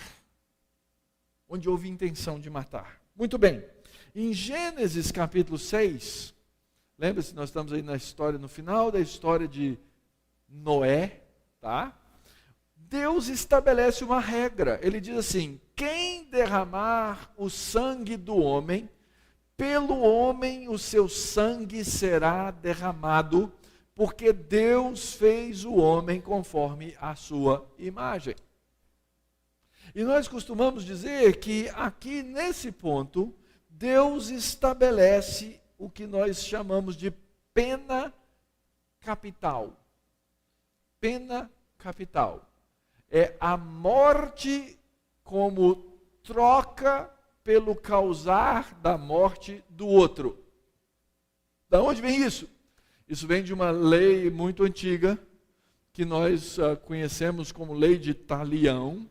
Onde houve intenção de matar. Muito bem. Em Gênesis capítulo 6, lembra-se, nós estamos aí no final da história de Noé, tá? Deus estabelece uma regra. Ele diz assim: quem derramar o sangue do homem, pelo homem o seu sangue será derramado, porque Deus fez o homem conforme a sua imagem. E nós costumamos dizer que aqui nesse ponto, Deus estabelece o que nós chamamos de pena capital. Pena capital. É a morte como troca pelo causar da morte do outro. Da onde vem isso? Isso vem de uma lei muito antiga, que nós conhecemos como lei de Talião,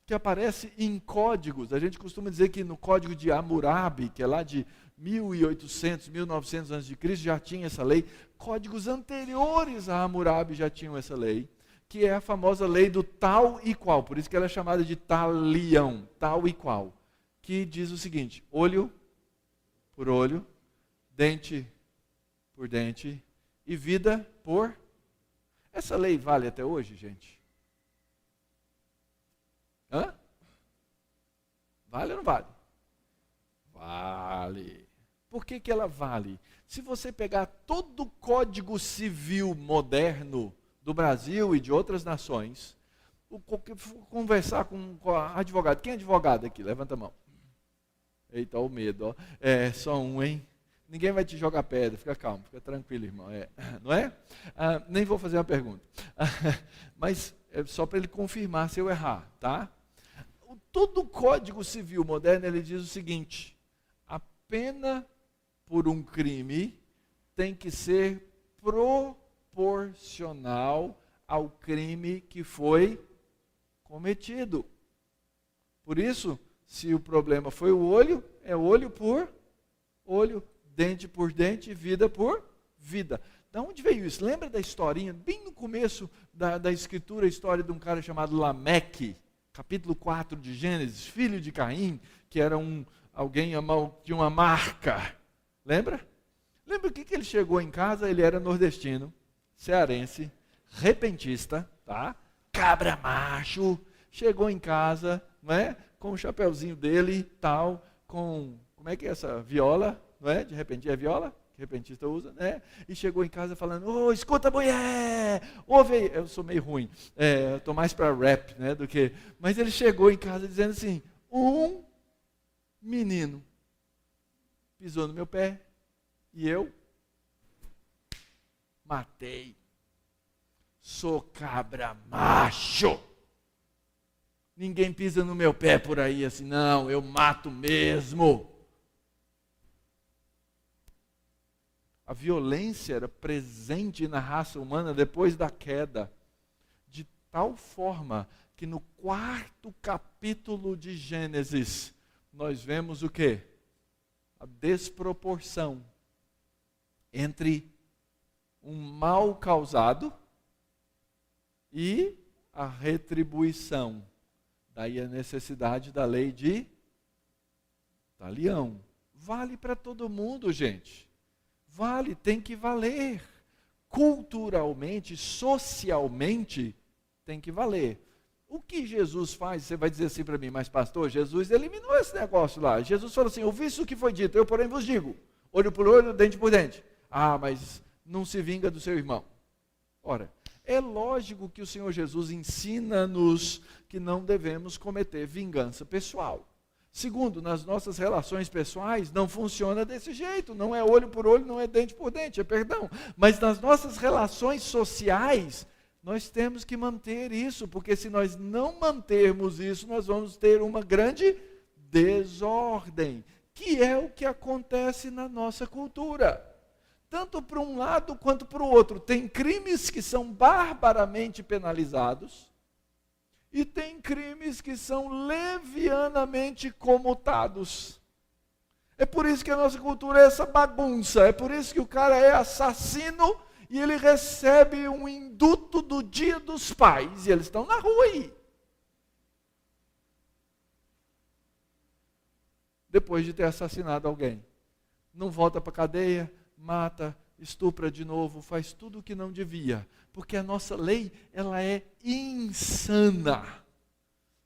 que aparece em códigos. A gente costuma dizer que no código de Hammurabi, que é lá de 1800, 1900 a.C., já tinha essa lei. Códigos anteriores a Hammurabi já tinham essa lei, que é a famosa lei do tal e qual. Por isso que ela é chamada de Talião, tal e qual. Que diz o seguinte: olho por olho, dente por dente e vida por... Essa lei vale até hoje, gente? Hã? Vale ou não vale? Vale. Por que ela vale? Se você pegar todo o Código Civil moderno do Brasil e de outras nações, conversar com advogado. Quem é advogado aqui? Levanta a mão. Eita, o medo. Ó. É, só um, hein? Ninguém vai te jogar pedra, fica calmo, fica tranquilo, irmão. Não é? Nem vou fazer uma pergunta. Mas é só para ele confirmar se eu errar, tá? Todo o Código Civil moderno, ele diz o seguinte: a pena por um crime tem que ser proporcional ao crime que foi cometido. Por isso, se o problema foi o olho, é olho por olho, dente por dente, vida por vida. Da onde veio isso? Lembra da historinha, bem no começo da escritura, a história de um cara chamado Lameque, capítulo 4 de Gênesis, filho de Caim, que era alguém de uma marca. Lembra? Lembra o que ele chegou em casa? Ele era nordestino, cearense, repentista, tá? Cabra macho, chegou em casa, não é? Com o chapeuzinho dele, tal, com, como é que é essa viola, não é? De repente é viola, que repentista usa, né? E chegou em casa falando: ô, escuta, mulher, ouve aí. Eu sou meio ruim, eu estou mais para rap, né, do que... Mas ele chegou em casa dizendo assim: um menino pisou no meu pé e eu matei. Sou cabra macho. Ninguém pisa no meu pé por aí assim, não, eu mato mesmo. A violência era presente na raça humana depois da queda, de tal forma que no 4º capítulo de Gênesis, nós vemos o quê? A desproporção entre um mal causado e a retribuição. Daí a necessidade da lei de Talião. Vale para todo mundo, gente. Vale, tem que valer. Culturalmente, socialmente, tem que valer. O que Jesus faz? Você vai dizer assim para mim: mas pastor, Jesus eliminou esse negócio lá. Jesus falou assim: ouvi o que foi dito, eu porém vos digo, olho por olho, dente por dente. Ah, mas não se vinga do seu irmão. Ora, é lógico que o Senhor Jesus ensina-nos que não devemos cometer vingança pessoal. Segundo, nas nossas relações pessoais não funciona desse jeito, não é olho por olho, não é dente por dente, é perdão. Mas nas nossas relações sociais, nós temos que manter isso, porque se nós não mantermos isso, nós vamos ter uma grande desordem, que é o que acontece na nossa cultura. Tanto para um lado quanto para o outro. Tem crimes que são barbaramente penalizados e tem crimes que são levianamente comutados. É por isso que a nossa cultura é essa bagunça. É por isso que o cara é assassino e ele recebe um induto do Dia dos Pais. E eles estão na rua aí. Depois de ter assassinado alguém. Não volta para a cadeia, mata, estupra de novo, faz tudo o que não devia, porque a nossa lei, ela é insana.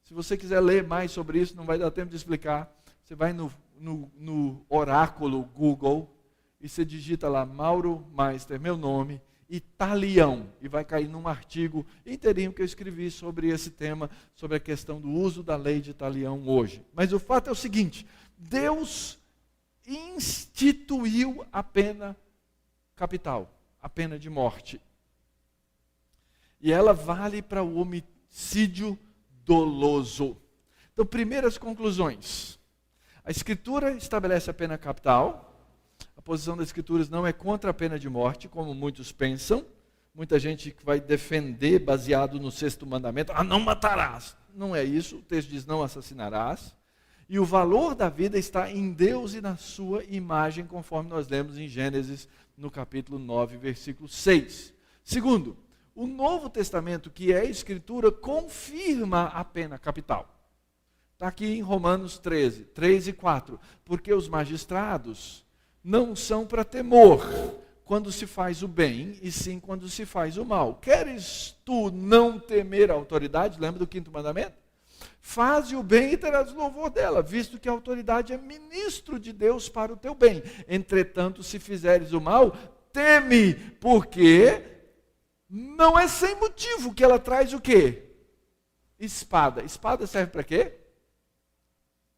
Se você quiser ler mais sobre isso, não vai dar tempo de explicar, você vai no oráculo Google, e você digita lá, Mauro Meister, meu nome, e talião. E vai cair num artigo inteirinho que eu escrevi sobre esse tema, sobre a questão do uso da lei de talião hoje. Mas o fato é o seguinte: Deus instituiu a pena capital, a pena de morte. E ela vale para o homicídio doloso. Então, primeiras conclusões. A Escritura estabelece a pena capital. A posição das Escrituras não é contra a pena de morte, como muitos pensam. Muita gente que vai defender baseado no 6º mandamento. Não matarás. Não é isso. O texto diz: não assassinarás. E o valor da vida está em Deus e na sua imagem, conforme nós lemos em Gênesis, no capítulo 9, versículo 6. Segundo, o Novo Testamento, que é a Escritura, confirma a pena capital. Está aqui em Romanos 13, 3 e 4. Porque os magistrados não são para temor quando se faz o bem, e sim quando se faz o mal. Queres tu não temer a autoridade? Lembra do 5º mandamento? Faze o bem e terás louvor dela, visto que a autoridade é ministro de Deus para o teu bem. Entretanto, se fizeres o mal, teme, porque não é sem motivo que ela traz o quê? Espada. Espada serve para quê?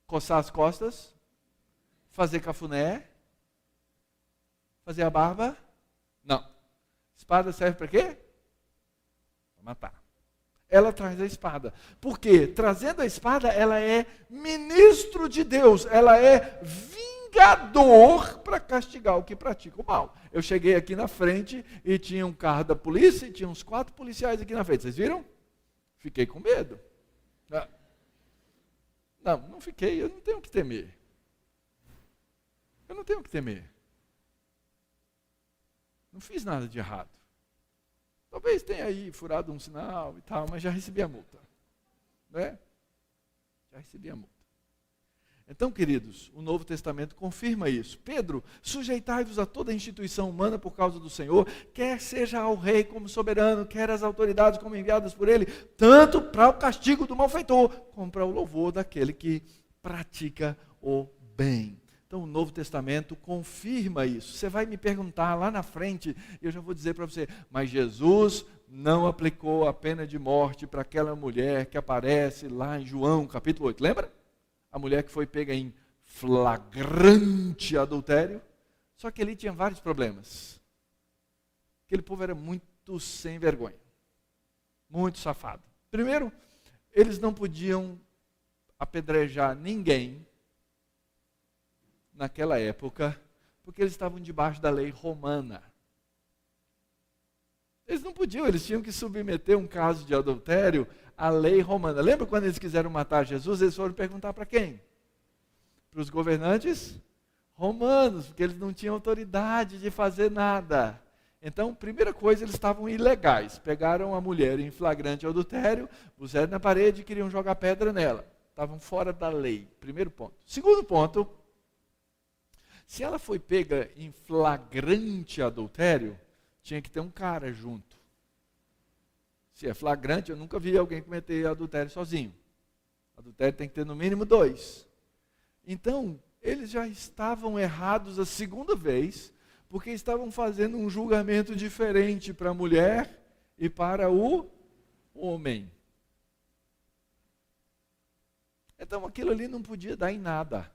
Coçar as costas? Fazer cafuné? Fazer a barba? Não. Espada serve para quê? Para matar. Ela traz a espada. Por quê? Trazendo a espada, ela é ministro de Deus. Ela é vingador para castigar o que pratica o mal. Eu cheguei aqui na frente e tinha um carro da polícia e tinha uns 4 policiais aqui na frente. Vocês viram? Fiquei com medo. Não fiquei. Eu não tenho o que temer. Eu não tenho o que temer. Não fiz nada de errado. Talvez tenha aí furado um sinal e tal, mas já recebi a multa. Né? Já recebi a multa. Então, queridos, o Novo Testamento confirma isso. Pedro, sujeitai-vos a toda a instituição humana por causa do Senhor, quer seja ao rei como soberano, quer as autoridades como enviadas por ele, tanto para o castigo do malfeitor, como para o louvor daquele que pratica o bem. Então, o Novo Testamento confirma isso. Você vai me perguntar lá na frente, e eu já vou dizer para você, mas Jesus não aplicou a pena de morte para aquela mulher que aparece lá em João, capítulo 8. Lembra? A mulher que foi pega em flagrante adultério. Só que ali tinha vários problemas. Aquele povo era muito sem vergonha. Muito safado. Primeiro, eles não podiam apedrejar ninguém naquela época, porque eles estavam debaixo da lei romana. Eles não podiam, eles tinham que submeter um caso de adultério à lei romana. Lembra quando eles quiseram matar Jesus? Eles foram perguntar para quem? Para os governantes romanos, porque eles não tinham autoridade de fazer nada. Então, primeira coisa, eles estavam ilegais. Pegaram a mulher em flagrante adultério, puseram na parede e queriam jogar pedra nela. Estavam fora da lei. Primeiro ponto. Segundo ponto, se ela foi pega em flagrante adultério, tinha que ter um cara junto. Se é flagrante, eu nunca vi alguém cometer adultério sozinho. Adultério tem que ter no mínimo 2. Então, eles já estavam errados a segunda vez, porque estavam fazendo um julgamento diferente para a mulher e para o homem. Então, aquilo ali não podia dar em nada.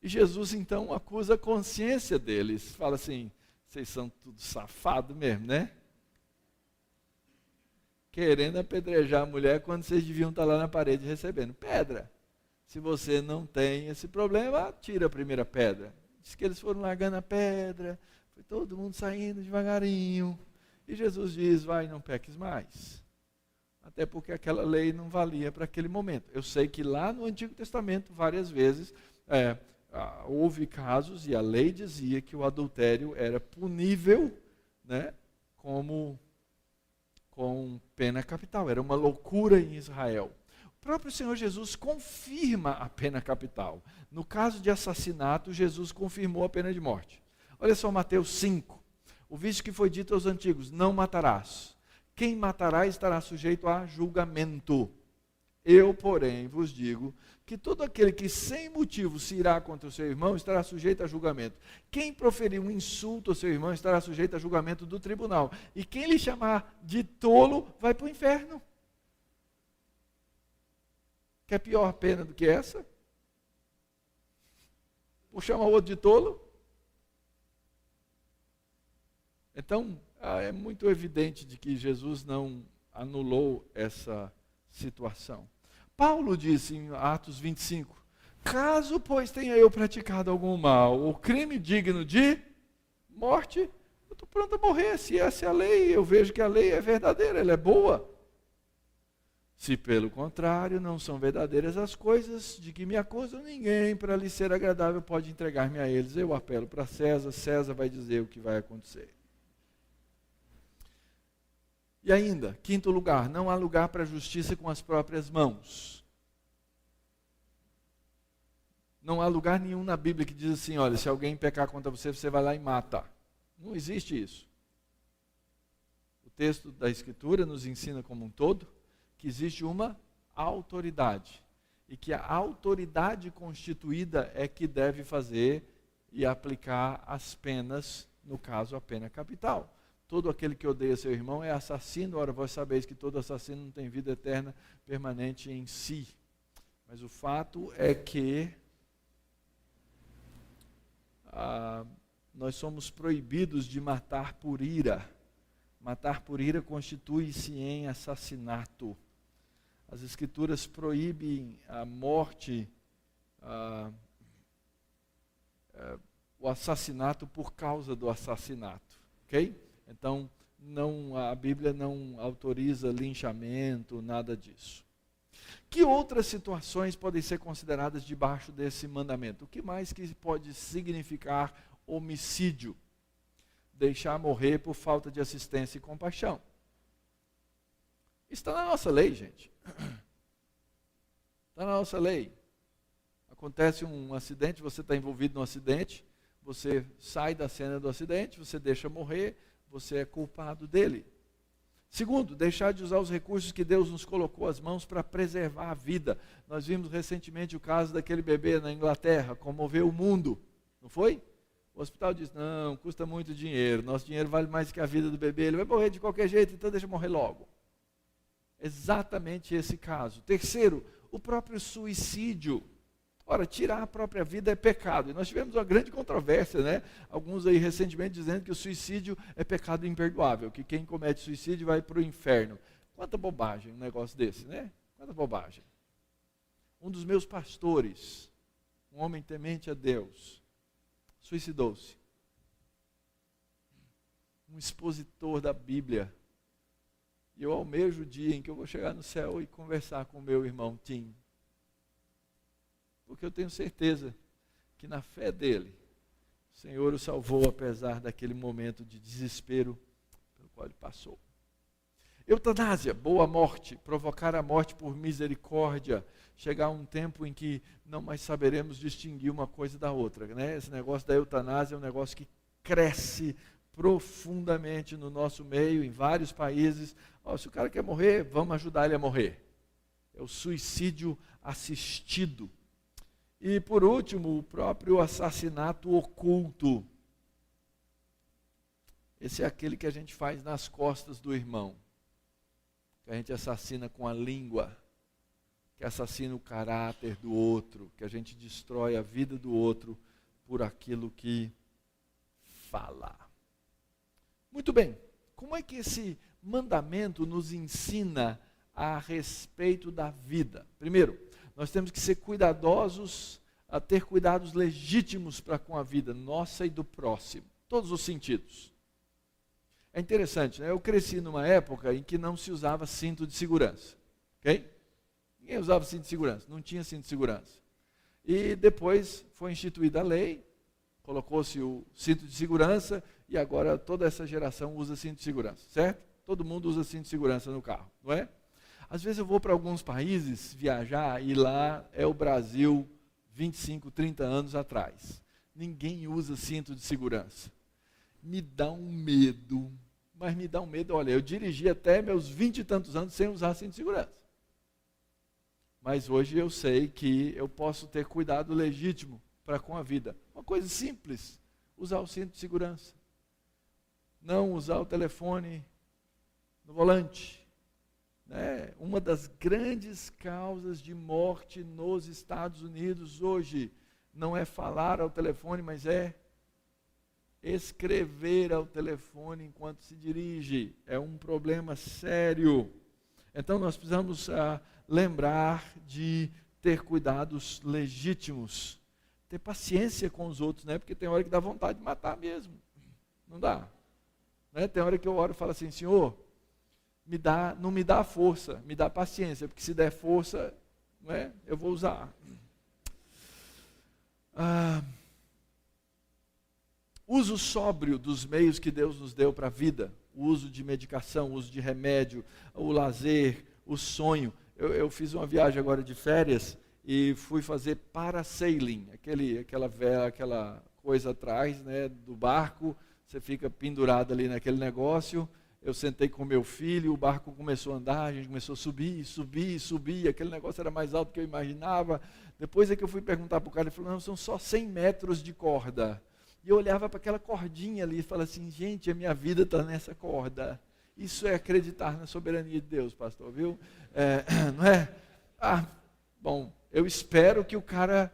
E Jesus, então, acusa a consciência deles. Fala assim, vocês são tudo safado mesmo, né? Querendo apedrejar a mulher quando vocês deviam estar lá na parede recebendo pedra. Se você não tem esse problema, tira a primeira pedra. Diz que eles foram largando a pedra, foi todo mundo saindo devagarinho. E Jesus diz, vai, não peques mais. Até porque aquela lei não valia para aquele momento. Eu sei que lá no Antigo Testamento, várias vezes, houve casos e a lei dizia que o adultério era punível, né, com pena capital. Era uma loucura em Israel. O próprio Senhor Jesus confirma a pena capital. No caso de assassinato, Jesus confirmou a pena de morte. Olha só Mateus 5. O vício que foi dito aos antigos, não matarás. Quem matará estará sujeito a julgamento. Eu, porém, vos digo que todo aquele que sem motivo se irá contra o seu irmão estará sujeito a julgamento. Quem proferir um insulto ao seu irmão estará sujeito a julgamento do tribunal. E quem lhe chamar de tolo vai para o inferno. Quer pior pena do que essa? Por chamar o outro de tolo? Então, é muito evidente de que Jesus não anulou essa situação. Paulo disse em Atos 25, caso, pois, tenha eu praticado algum mal, ou crime digno de morte, eu estou pronto a morrer. Se essa é a lei, eu vejo que a lei é verdadeira, ela é boa. Se, pelo contrário, não são verdadeiras as coisas de que me acusam, ninguém, para lhe ser agradável, pode entregar-me a eles. Eu apelo para César, César vai dizer o que vai acontecer. E ainda, quinto lugar, não há lugar para a justiça com as próprias mãos. Não há lugar nenhum na Bíblia que diz assim, olha, se alguém pecar contra você, você vai lá e mata. Não existe isso. O texto da Escritura nos ensina como um todo que existe uma autoridade. E que a autoridade constituída é que deve fazer e aplicar as penas, no caso a pena capital. Todo aquele que odeia seu irmão é assassino. Ora, vós sabeis que todo assassino não tem vida eterna permanente em si. Mas o fato é que nós somos proibidos de matar por ira. Matar por ira constitui-se em assassinato. As Escrituras proíbem a morte, o assassinato por causa do assassinato. Ok? Então, a Bíblia não autoriza linchamento, nada disso. Que outras situações podem ser consideradas debaixo desse mandamento? O que mais que pode significar homicídio? Deixar morrer por falta de assistência e compaixão. Está na nossa lei, gente. Está na nossa lei. Acontece um acidente, você está envolvido no acidente, você sai da cena do acidente, você deixa morrer, você é culpado dele. Segundo, deixar de usar os recursos que Deus nos colocou às mãos para preservar a vida. Nós vimos recentemente o caso daquele bebê na Inglaterra, comoveu o mundo, não foi? O hospital disse, não, custa muito dinheiro, nosso dinheiro vale mais que a vida do bebê, ele vai morrer de qualquer jeito, então deixa morrer logo. Exatamente esse caso. Terceiro, o próprio suicídio. Ora, tirar a própria vida é pecado. E nós tivemos uma grande controvérsia, né? Alguns aí recentemente dizendo que o suicídio é pecado imperdoável, que quem comete suicídio vai para o inferno. Quanta bobagem um negócio desse, né? Quanta bobagem. Um dos meus pastores, um homem temente a Deus, suicidou-se. Um expositor da Bíblia. E eu almejo o dia em que eu vou chegar no céu e conversar com o meu irmão Tim. Porque eu tenho certeza que na fé dele, o Senhor o salvou apesar daquele momento de desespero pelo qual ele passou. Eutanásia, boa morte, provocar a morte por misericórdia, chegar um tempo em que não mais saberemos distinguir uma coisa da outra, né? Esse negócio da eutanásia é um negócio que cresce profundamente no nosso meio, em vários países. Se o cara quer morrer, vamos ajudar ele a morrer. É o suicídio assistido. E por último, o próprio assassinato oculto. Esse é aquele que a gente faz nas costas do irmão. Que a gente assassina com a língua. Que assassina o caráter do outro. Que a gente destrói a vida do outro por aquilo que fala. Muito bem. Como é que esse mandamento nos ensina a respeito da vida? Primeiro, nós temos que ser cuidadosos, a ter cuidados legítimos para com a vida nossa e do próximo, todos os sentidos. É interessante, né? Eu cresci numa época em que não se usava cinto de segurança, ok? Ninguém usava cinto de segurança, não tinha cinto de segurança. E depois foi instituída a lei, colocou-se o cinto de segurança e agora toda essa geração usa cinto de segurança, certo? Todo mundo usa cinto de segurança no carro, não é? Às vezes eu vou para alguns países viajar e lá é o Brasil 25, 30 anos atrás. Ninguém usa cinto de segurança. Me dá um medo, mas me dá um medo. Olha, eu dirigi até meus 20 e tantos anos sem usar cinto de segurança. Mas hoje eu sei que eu posso ter cuidado legítimo para com a vida. Uma coisa simples, usar o cinto de segurança. Não usar o telefone no volante. Né? Uma das grandes causas de morte nos Estados Unidos hoje não é falar ao telefone, mas é escrever ao telefone enquanto se dirige. É um problema sério. Então nós precisamos lembrar de ter cuidados legítimos, ter paciência com os outros, né? Porque tem hora que dá vontade de matar mesmo. Não dá. Né? Tem hora que eu oro e falo assim, Senhor, não me dá força, me dá paciência, porque se der força, não é? Eu vou usar. Uso sóbrio dos meios que Deus nos deu para a vida, o uso de medicação, o uso de remédio, o lazer, o sonho. Eu fiz uma viagem agora de férias e fui fazer parasailing, aquela coisa atrás, né, do barco, você fica pendurado ali naquele negócio. Eu sentei com meu filho, o barco começou a andar, a gente começou a subir, aquele negócio era mais alto do que eu imaginava. Depois é que eu fui perguntar para o cara, ele falou, não, são só 100 metros de corda. E eu olhava para aquela cordinha ali e falava assim, gente, a minha vida está nessa corda. Isso é acreditar na soberania de Deus, pastor, viu? Não é? Bom, eu espero que o cara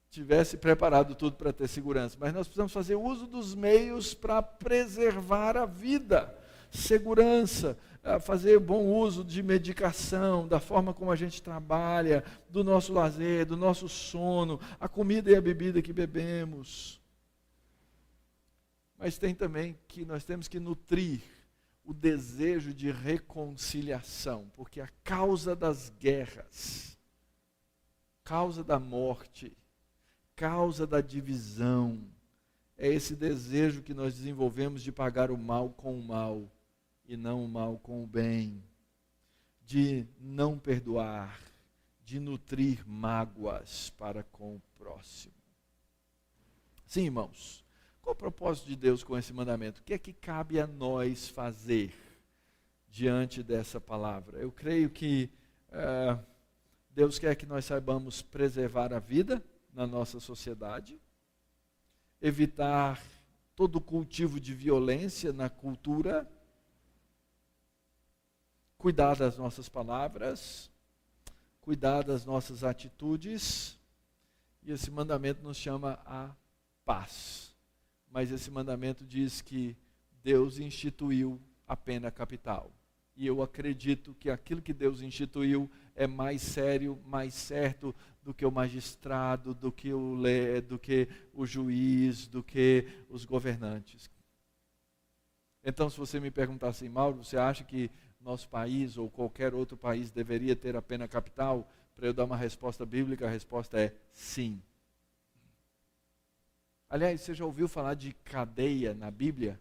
tivesse preparado tudo para ter segurança, mas nós precisamos fazer uso dos meios para preservar a vida. Segurança, fazer bom uso de medicação, da forma como a gente trabalha, do nosso lazer, do nosso sono, a comida e a bebida que bebemos. Mas tem também que nós temos que nutrir o desejo de reconciliação, porque a causa das guerras, causa da morte, causa da divisão, é esse desejo que nós desenvolvemos de pagar o mal com o mal e não o mal com o bem, de não perdoar, de nutrir mágoas para com o próximo. Sim, irmãos. Qual o propósito de Deus com esse mandamento? O que é que cabe a nós fazer diante dessa palavra? Eu creio que Deus quer que nós saibamos preservar a vida na nossa sociedade, evitar todo cultivo de violência na cultura, cuidar das nossas palavras, cuidar das nossas atitudes, e esse mandamento nos chama a paz. Mas esse mandamento diz que Deus instituiu a pena capital. E eu acredito que aquilo que Deus instituiu é mais sério, mais certo do que o magistrado, do que o juiz, do que os governantes. Então, se você me perguntar assim, Mauro, você acha que nosso país ou qualquer outro país deveria ter a pena capital? Para eu dar uma resposta bíblica, a resposta é sim. Aliás, você já ouviu falar de cadeia na Bíblia?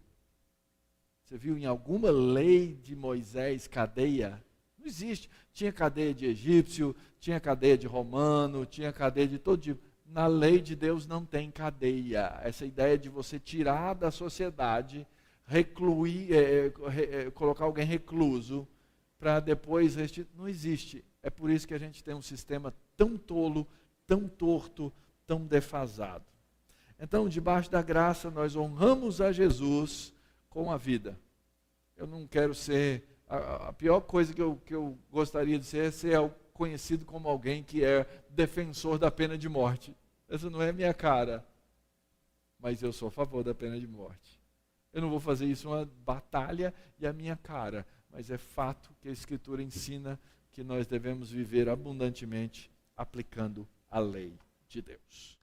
Você viu em alguma lei de Moisés cadeia? Não existe. Tinha cadeia de egípcio, tinha cadeia de romano, tinha cadeia de todo tipo. Na lei de Deus não tem cadeia. Essa ideia de você tirar da sociedade, recluir, colocar alguém recluso, para depois restituir, não existe. É por isso que a gente tem um sistema tão tolo, tão torto, tão defasado. Então, debaixo da graça, nós honramos a Jesus com a vida. Eu não quero ser... A pior coisa que eu gostaria de ser é ser conhecido como alguém que é defensor da pena de morte. Essa não é a minha cara. Mas eu sou a favor da pena de morte. Eu não vou fazer isso uma batalha e a minha cara. Mas é fato que a Escritura ensina que nós devemos viver abundantemente aplicando a lei de Deus.